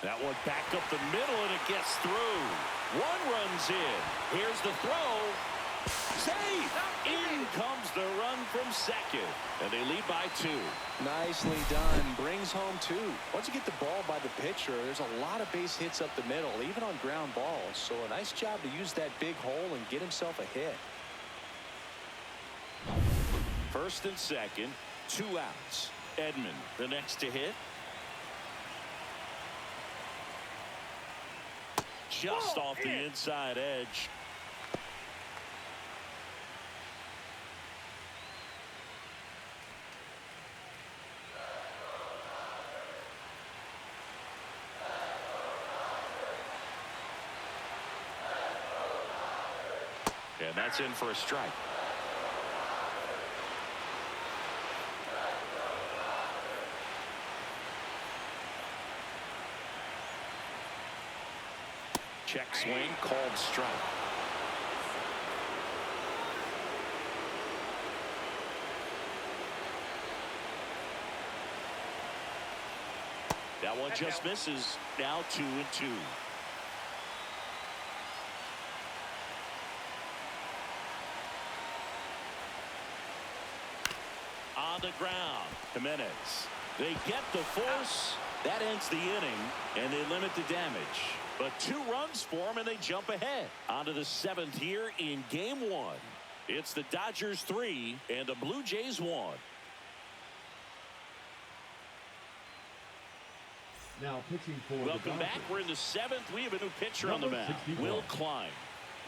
That one back up the middle, and it gets through. 1 runs in. Here's the throw. Safe! In comes the run from second. And they lead by 2. Nicely done. Brings home 2. Once you get the ball by the pitcher, there's a lot of base hits up the middle, even on ground balls. So a nice job to use that big hole and get himself a hit. First and second, 2 outs. Edman, the next to hit. Just off the inside edge. And that's in for a strike. Check swing, called strike. That one just misses. Now 2-2. On the ground, Jimenez. They get the force. That ends the inning, and they limit the damage. But 2 runs for them, and they jump ahead. On to the 7th here in Game 1. It's the Dodgers 3 and the Blue Jays 1. Now pitching for Welcome back. We're in the 7th. We have a new pitcher on the mound. Will Klein.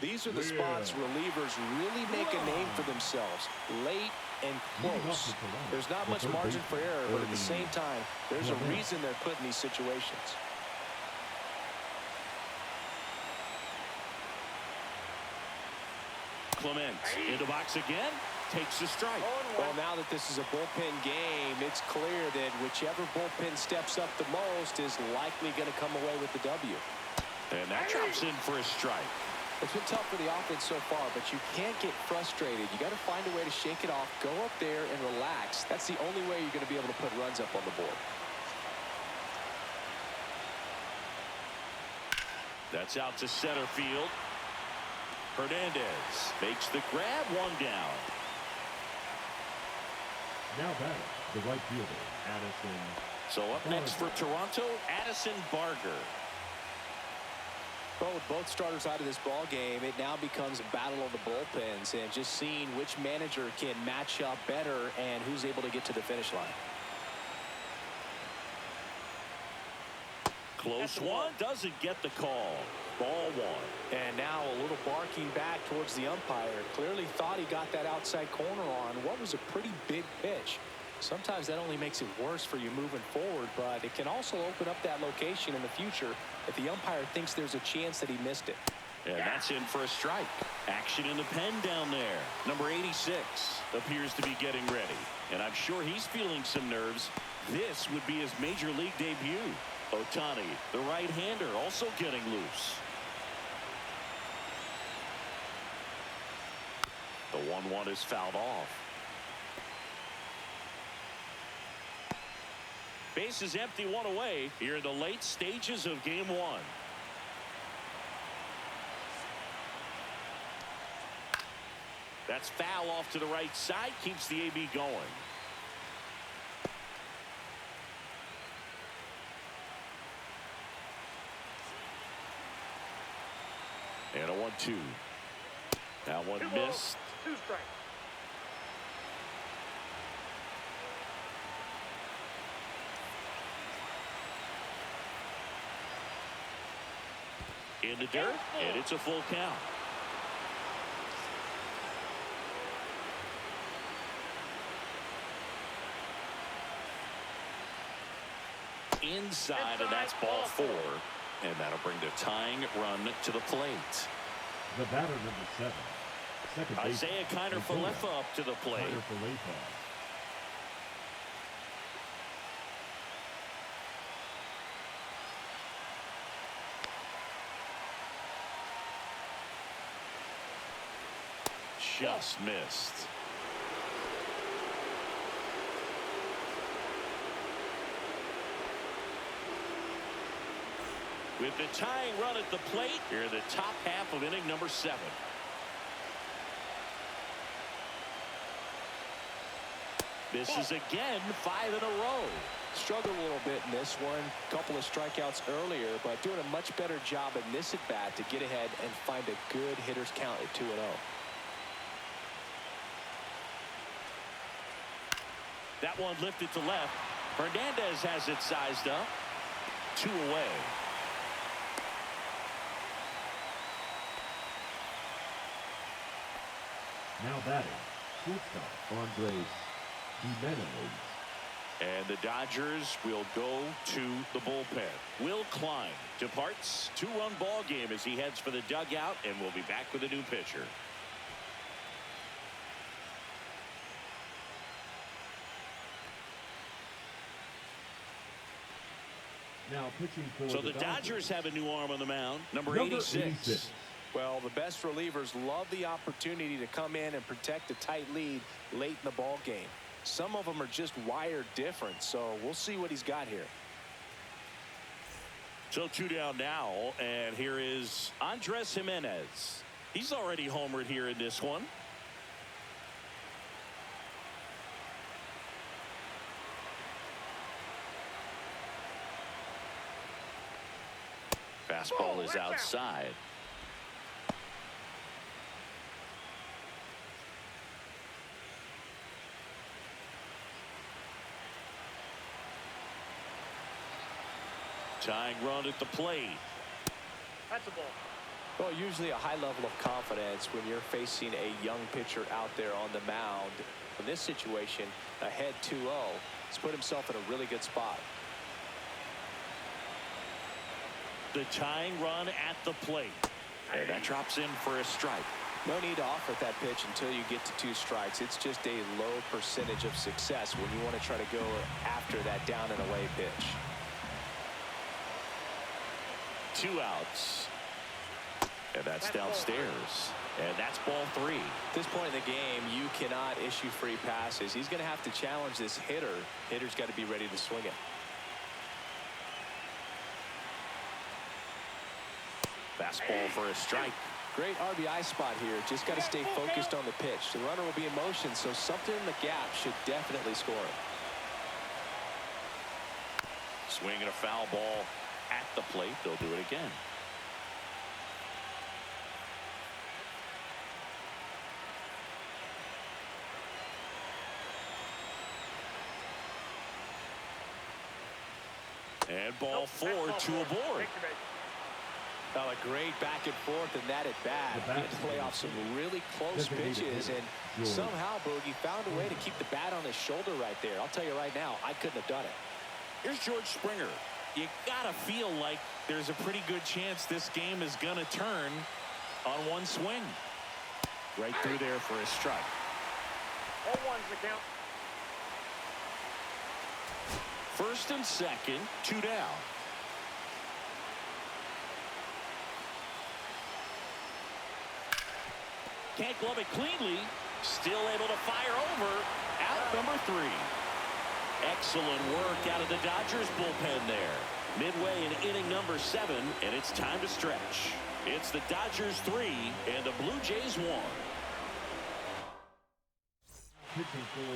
These are the spots relievers really make a name for themselves. Late and close. There's not much margin for error, but at the same time, there's a reason they're put in these situations. Clement in the box again. Takes a strike. Well, now that this is a bullpen game, it's clear that whichever bullpen steps up the most is likely going to come away with the W. And that drops in for a strike. It's been tough for the offense so far, but you can't get frustrated. You got to find a way to shake it off, go up there and relax. That's the only way you're going to be able to put runs up on the board. That's out to center field. Hernandez makes the grab, 1 down. Now batting, the right fielder, Addison. So up next for Toronto, Addison Barger. Well, with both starters out of this ball game, it now becomes a battle of the bullpens and just seeing which manager can match up better and who's able to get to the finish line. Close one, doesn't get the call. Ball 1. And now a little barking back towards the umpire. Clearly thought he got that outside corner on what was a pretty big pitch. Sometimes that only makes it worse for you moving forward, but it can also open up that location in the future if the umpire thinks there's a chance that he missed it. And that's in for a strike. Action in the pen down there. Number 86 appears to be getting ready. And I'm sure he's feeling some nerves. This would be his major league debut. Ohtani, the right-hander, also getting loose. The 1-1 is fouled off. Base is empty, 1 away here in the late stages of Game 1. That's foul off to the right side, keeps the AB going. And a 1-2. That one missed. 2 strikes. In the dirt, and it's a full count. Inside, and that's ball 4. And that'll bring the tying run to the plate. The batter, number 7. Second base. Isaiah Kiner-Falefa up to the plate. Kiner-Falefa. Just missed. With the tying run at the plate, here in the top half of inning number 7. Misses again, 5 in a row. Struggled a little bit in this one. Couple of strikeouts earlier, but doing a much better job in this at bat to get ahead and find a good hitter's count at 2-0. That one lifted to left. Hernandez has it sized up. 2 away. Now batting, shortstop Andres Jimenez. And the Dodgers will go to the bullpen. Will Klein departs. 2-run ball game as he heads for the dugout, and we'll be back with a new pitcher. Now pitching for So the Dodgers have a new arm on the mound, number 86. Well, the best relievers love the opportunity to come in and protect a tight lead late in the ball game. Some of them are just wired different, so we'll see what he's got here. So 2 down now, and here is Andres Jimenez. He's already homered here in this one. Fastball is outside. Tying run at the plate. That's a ball. Well, usually a high level of confidence when you're facing a young pitcher out there on the mound. In this situation, ahead 2-0, he's put himself in a really good spot. The tying run at the plate. And that drops in for a strike. No need to offer that pitch until you get to 2 strikes. It's just a low percentage of success when you want to try to go after that down and away pitch. 2 outs. And that's downstairs. And that's ball 3. At this point in the game, you cannot issue free passes. He's going to have to challenge this hitter. Hitter's got to be ready to swing it. Fastball for a strike. Great RBI spot here. Just got to stay focused on the pitch. The runner will be in motion, so something in the gap should definitely score it. Swinging a foul ball at the plate. They'll do it again. And ball 4, 2 aboard. Well, a great back and forth and that at bat. He had to play off some really close pitches, and somehow Boogie found a way to keep the bat on his shoulder right there. I'll tell you right now, I couldn't have done it. Here's George Springer. You gotta feel like there's a pretty good chance this game is gonna turn on one swing. Right through there for a strike. 0-1's the count. First and second, 2 down. Can't glove it cleanly. Still able to fire over. Out number 3. Excellent work out of the Dodgers bullpen there. Midway in inning number 7, and it's time to stretch. It's the Dodgers 3 and the Blue Jays 1.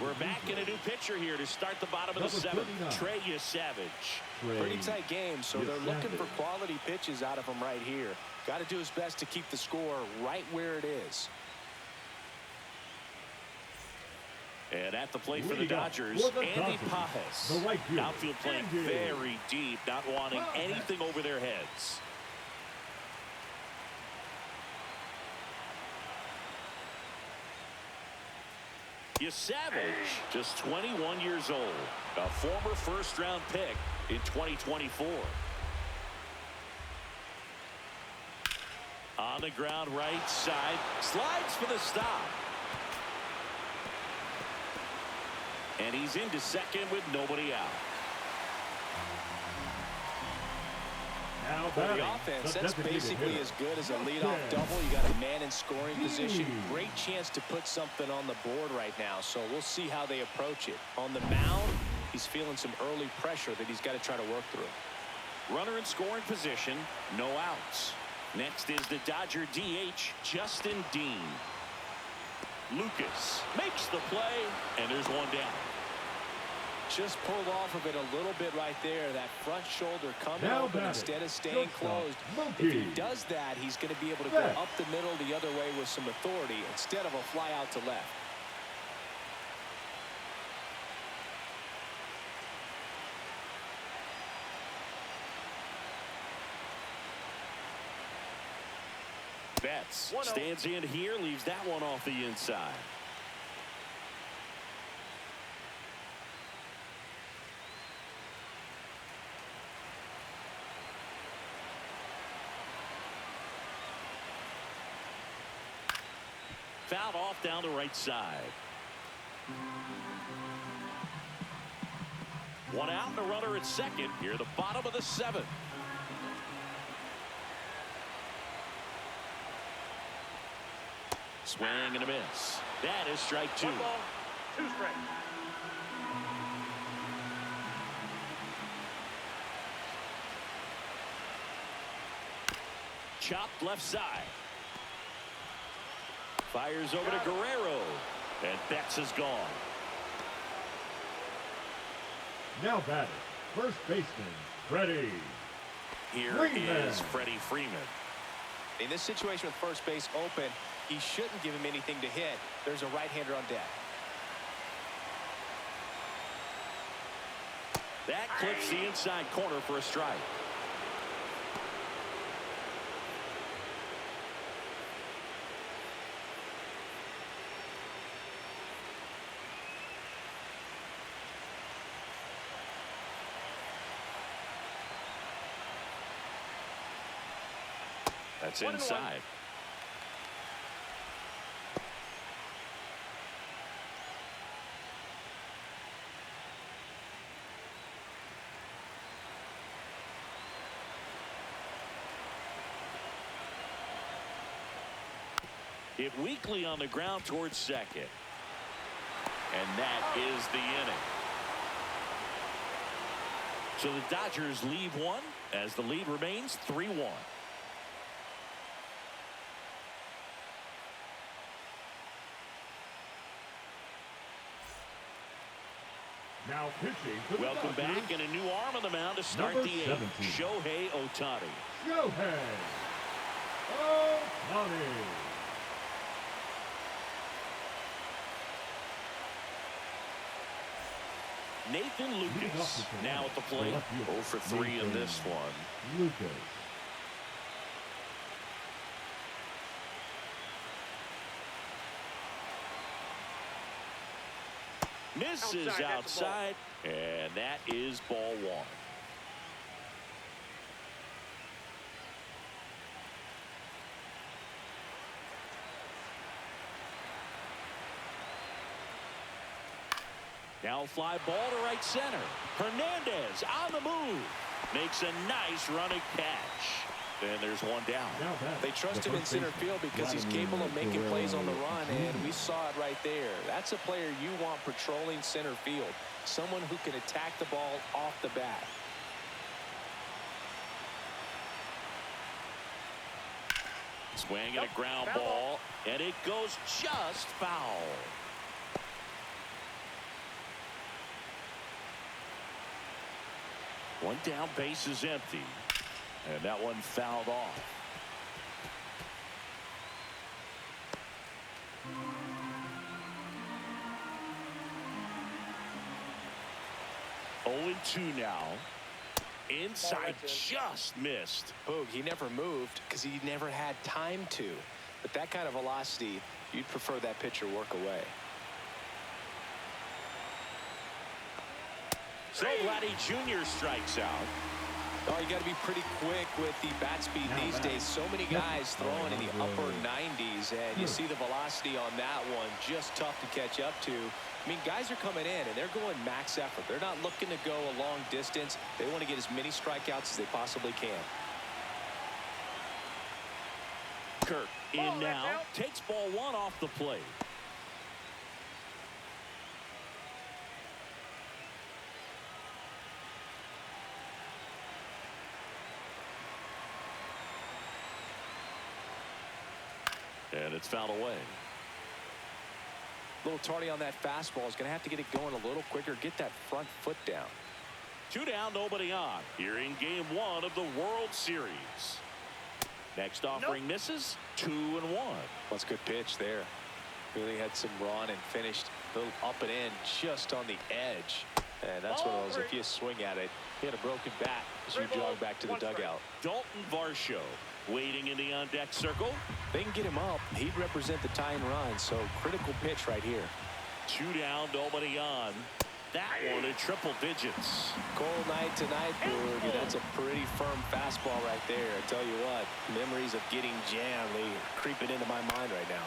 We're back in a new pitcher here to start the bottom of the 7th. Trey Savage. Pretty tight game, so they're looking for quality pitches out of him right here. Got to do his best to keep the score right where it is. And at the plate for the Dodgers, Andy Pajes. Outfield playing very deep, not wanting anything over their heads. Savage, just 21 years old, a former first-round pick in 2024. On the ground right side, slides for the stop. And he's into second with nobody out. For the offense, that's basically as good as a leadoff double. You got a man in scoring position. Great chance to put something on the board right now. So we'll see how they approach it. On the mound, he's feeling some early pressure that he's got to try to work through. Runner in scoring position, no outs. Next is the Dodger DH, Justin Dean. Lucas makes the play, and there's one down. Just pulled off of it a little bit right there. That front shoulder coming open instead of staying closed. If he does that, he's going to be able to go up the middle the other way with some authority instead of a fly out to left. Betts stands in here, leaves that one off the inside. Fouled off down the right side. One out and a runner at second. Here, the bottom of the seventh. Swing and a miss. That is strike two. 1 ball, 2 strikes. Chopped left side. Fires over to Guerrero. And Betts is gone. Now batting, first baseman, Freddie. Here Freeman. is Freddie Freeman. In this situation with first base open, he shouldn't give him anything to hit. There's a right-hander on deck. That clips the inside corner for a strike. That's 1-1. inside. Hit weakly on the ground towards second. And that is the inning. So the Dodgers leave one as the lead remains 3-1. Now pitching for the Welcome Dodgers, back, and a new arm on the mound to start Number the 17. eighth. Shohei Ohtani. Shohei Ohtani. Nathan Lucas now at the plate. 0 for 3 in this one. Lucas. Misses Outside, that's a ball. outside, and that is ball one. Now fly ball to right center. Hernandez on the move. Makes a nice running catch. And there's one down. Now batting, They trust the him in first center baseman, field because he's Vladimir capable of making Guerrero plays on the run, and Jr. we saw it right there. That's a player you want patrolling center field. Someone who can attack the ball off the bat. Swing and a ground ball, and it goes just foul. One down, base is empty, and that one fouled off. Oh, 2 now. Inside, just missed. Boog, he never moved because he never had time to. But that kind of velocity, you'd prefer that pitcher work away. So Vladdy Jr. strikes out. Oh, you got to be pretty quick with the bat speed these days. So many guys throwing in the upper 90s, and you see the velocity on that one. Just tough to catch up to. I mean, guys are coming in, and they're going max effort. They're not looking to go a long distance. They want to get as many strikeouts as they possibly can. Kirk in now. Takes ball one off the plate. And it's fouled away. A little tardy on that fastball. Is going to have to get it going a little quicker. Get that front foot down. 2 down, nobody on. Here in game 1 of the World Series. Next offering misses. 2-1. That's a good pitch there. Really had some run and finished a little up and in just on the edge. And that's one of those, if you swing at it, you had a broken bat as you jog back to the dugout. Dalton Varsho waiting in the on-deck circle. They can get him up. He'd represent the tying run, so critical pitch right here. 2 down, nobody on. That one in triple digits. Cold night tonight, Boog. That's a pretty firm fastball right there. I tell you what, memories of getting jammed, they are creeping into my mind right now.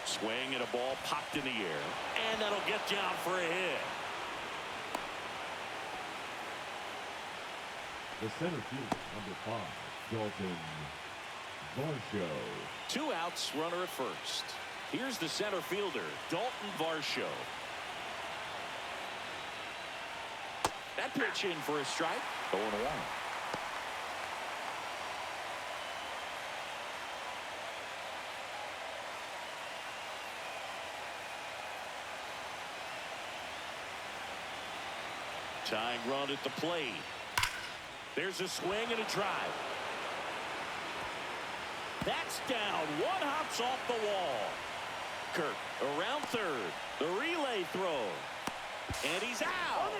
Swing and a ball popped in the air. And that'll get down for a hit. The center fielder, number 5, Dalton Varsho. 2 outs, runner at first. Here's the center fielder, Dalton Varsho. That pitch in for a strike. 0-1. Tying run at the plate. There's a swing and a drive. That's down. One hops off the wall. Kirk around third. The relay throw. And he's out.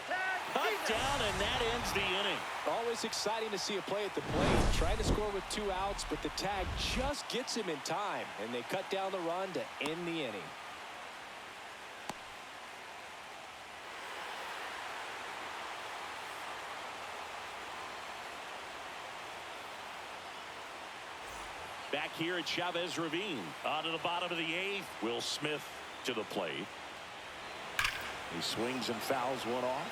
Cut down, and that ends the inning. Always exciting to see a play at the plate. Trying to score with 2 outs, but the tag just gets him in time, and they cut down the run to end the inning. Back here at Chavez Ravine. On to the bottom of the 8th. Will Smith to the plate. He swings and fouls one off.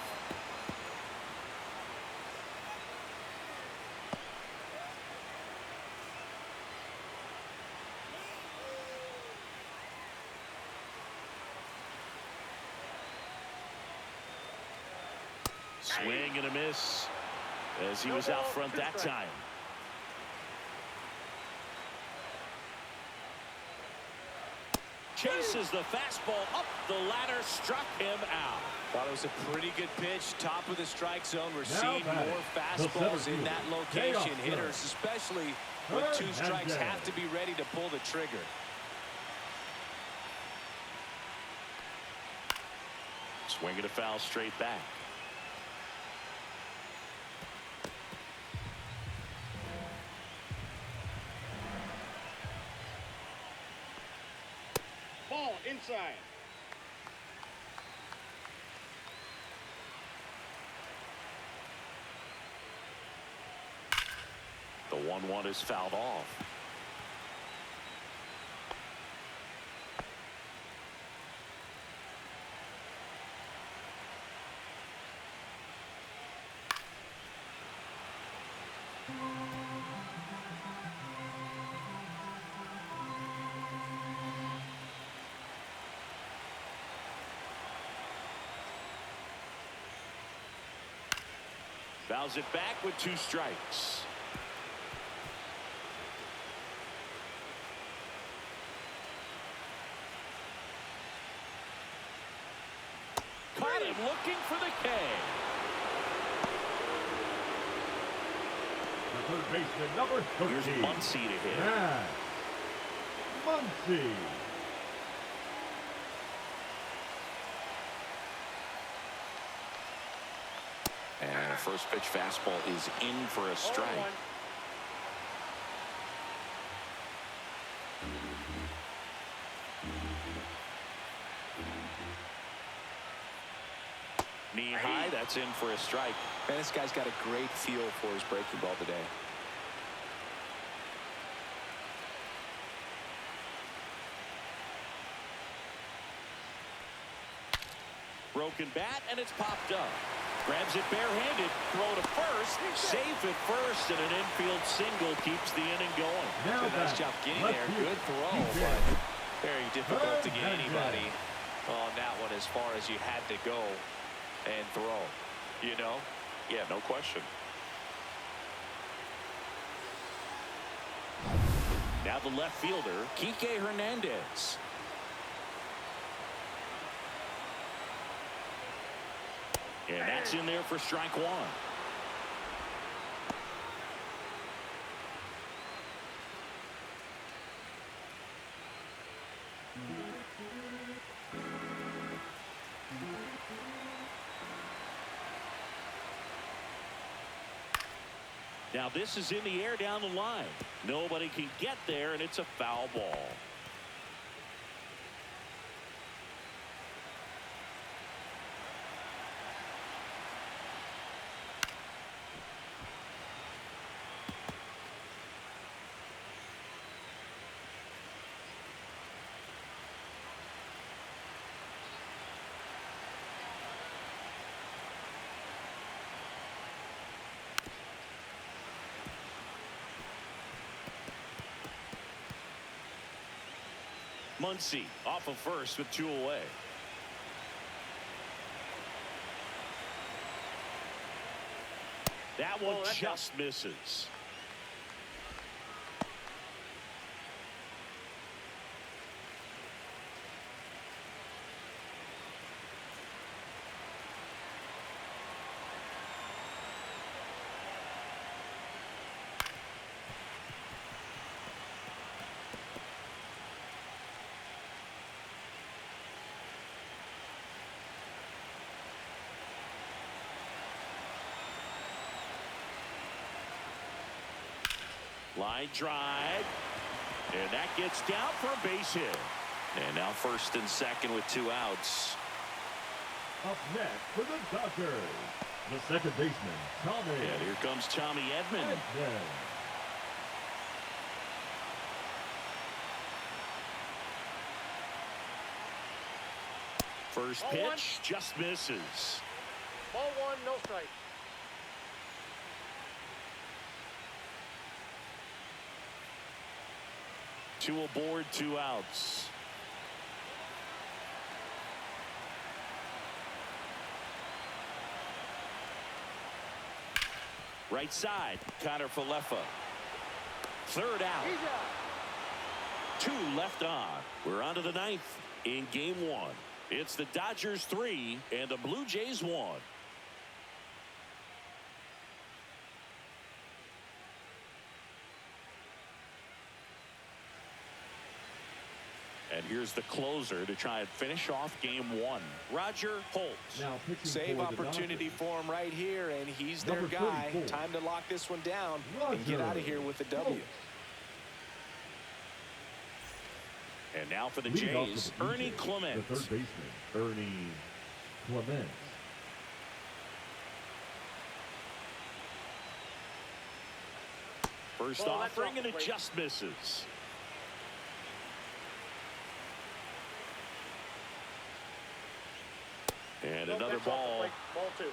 Swing and a miss as he was out front that time. Chases the fastball up the ladder, struck him out. Thought it was a pretty good pitch, top of the strike zone. We're seeing more fastballs in that location. Hitters, especially with 2 strikes, have to be ready to pull the trigger. Swing and a foul straight back. Ball inside. The 1-1 is fouled off. Fouls it back with 2 strikes. Caught him looking for the K. The third baseman, number 13. Here's Muncy to hit. Matt Muncy. And a first pitch fastball is in for a strike. 0-1. Knee high, that's in for a strike. Man, this guy's got a great feel for his breaking ball today. Broken bat, and it's popped up. Grabs it barehanded, throw to first, safe at first, and an infield single keeps the inning going. Now Nice job getting there. Good throw, but very difficult to get anybody on that one as far as you had to go and throw. You know? Yeah, no question. Now the left fielder, Kike Hernandez. And that's in there for strike 1. Now this is in the air down the line. Nobody can get there, and it's a foul ball. Muncy off of first with 2 away. That one just misses. Line drive, and that gets down for a base hit. And now first and second with 2 outs. Up next for the Dodgers, the second baseman, Tommy. And here comes Tommy Edman. First pitch just misses. Ball 1, no strike. Two aboard, 2 outs. Right side, Connor Falefa. Third out. 2 left on. We're on to the 9th in game 1. It's the Dodgers 3 and the Blue Jays 1. And here's the closer to try and finish off game 1. Roger Holt. Save opportunity for him right here, and he's their guy. Time to lock this one down and get out of here with a W. And now for the Jays, Ernie Clement. The third baseman, Ernie Clement. First offering, and it just misses. And another ball. Ball 2.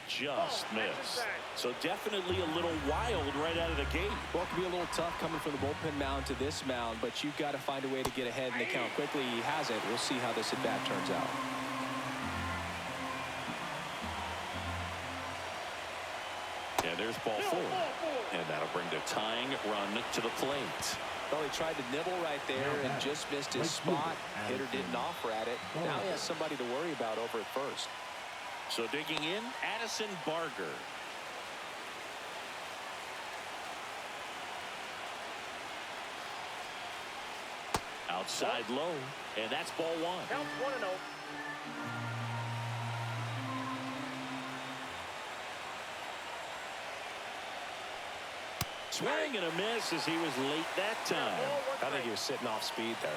Just missed. So definitely a little wild right out of the gate. Well, it can be a little tough coming from the bullpen mound to this mound, but you've got to find a way to get ahead in the count quickly. He hasn't. We'll see how this at bat turns out. And there's ball 4. And that'll bring the tying run to the plate. Well, he tried to nibble right there and just missed his spot. Hitter didn't offer at it. Now he has somebody to worry about over at first. So digging in, Addison Barger. Outside low, and that's ball 1. Count 1-0. Swing and a miss as he was late that time. I think he was sitting off speed there.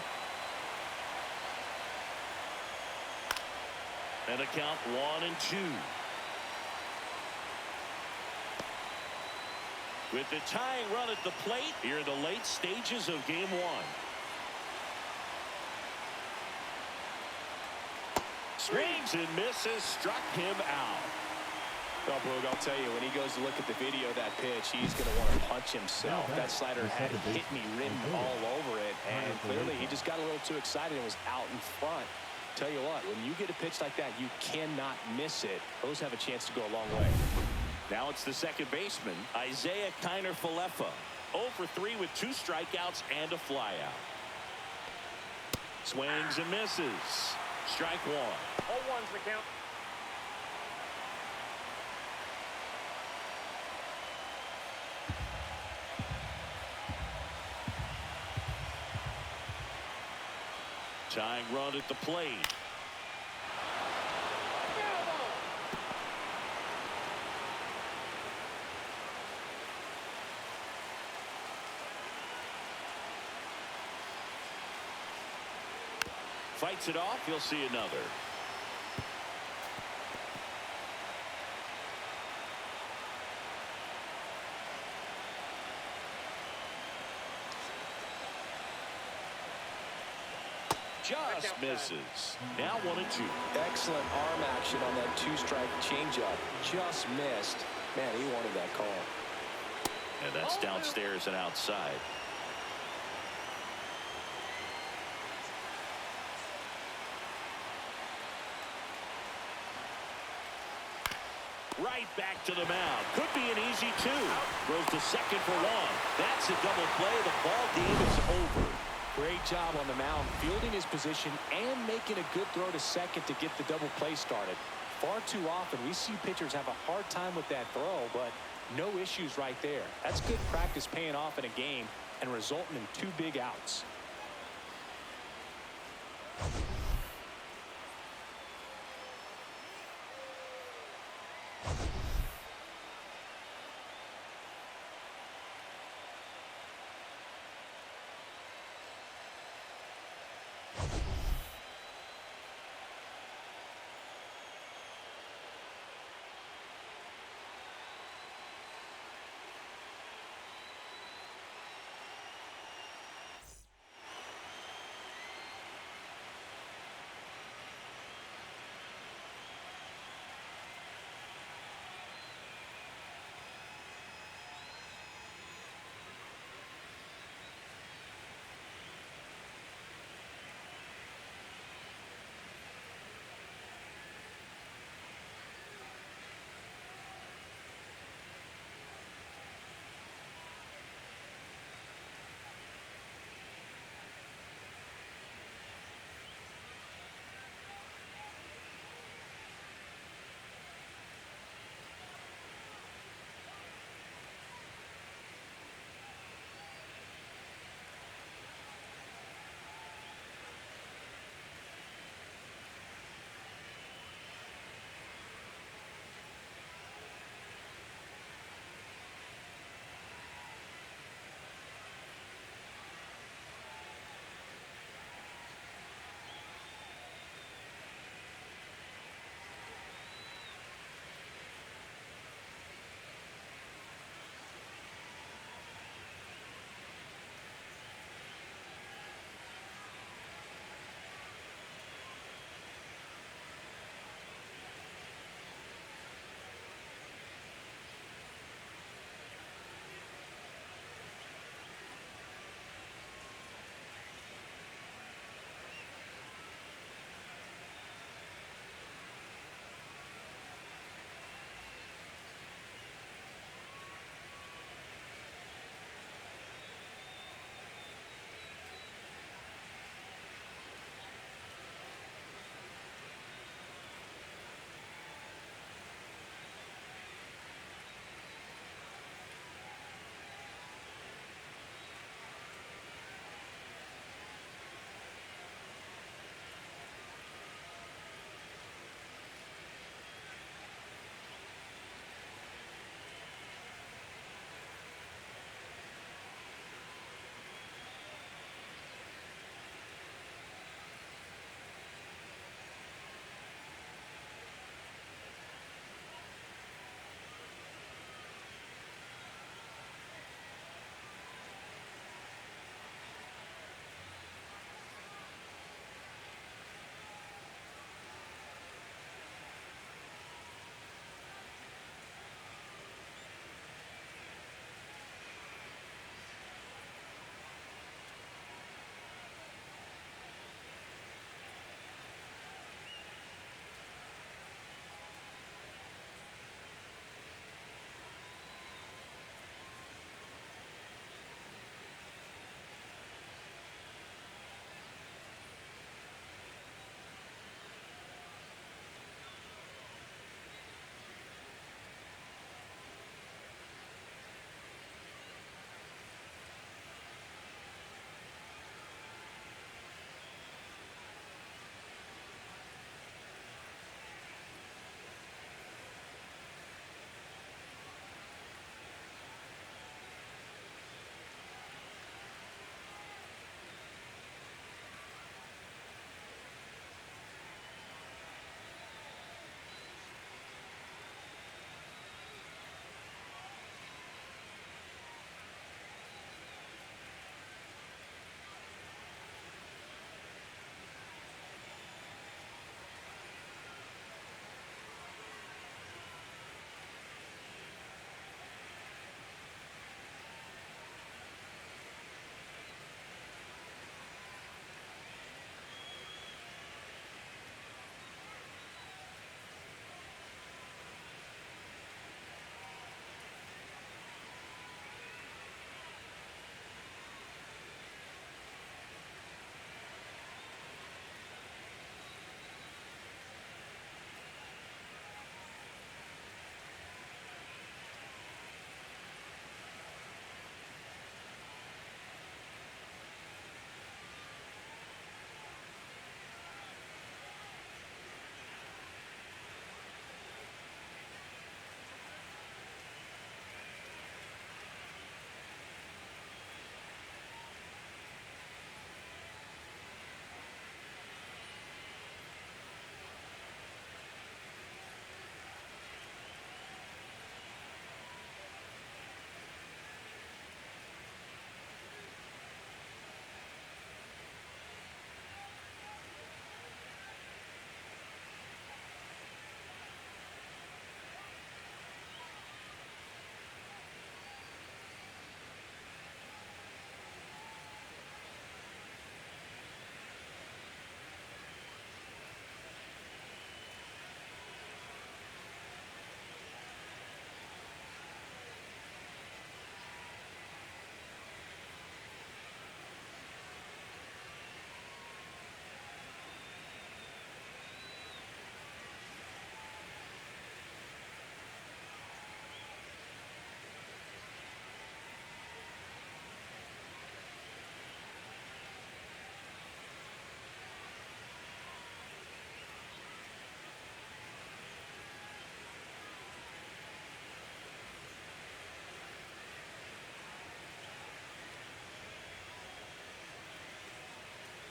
And a count 1-2. With the tying run at the plate, here are the late stages of game 1. Swings and misses, struck him out. Well, Boog, I'll tell you, when he goes to look at the video of that pitch, he's going to want to punch himself. That slider had hit me written all over it, and clearly he just got a little too excited and was out in front. Tell you what, when you get a pitch like that, you cannot miss it. Those have a chance to go a long way. Now it's the second baseman, Isaiah Kiner Falefa. 0 for 3 with 2 strikeouts and a flyout. Swings and misses. Strike 1. 0-1's the count. Tying run at the plate. Fights it off. You'll see another. Just misses. Now 1-2. Excellent arm action on that two-strike changeup. Just missed. Man, he wanted that call. And that's downstairs and outside. Right back to the mound. Could be an easy two. Goes to second for one. That's a double play. The ball game is over. Great job on the mound, fielding his position and making a good throw to second to get the double play started. Far too often we see pitchers have a hard time with that throw, but no issues right there. That's good practice paying off in a game and resulting in 2 big outs.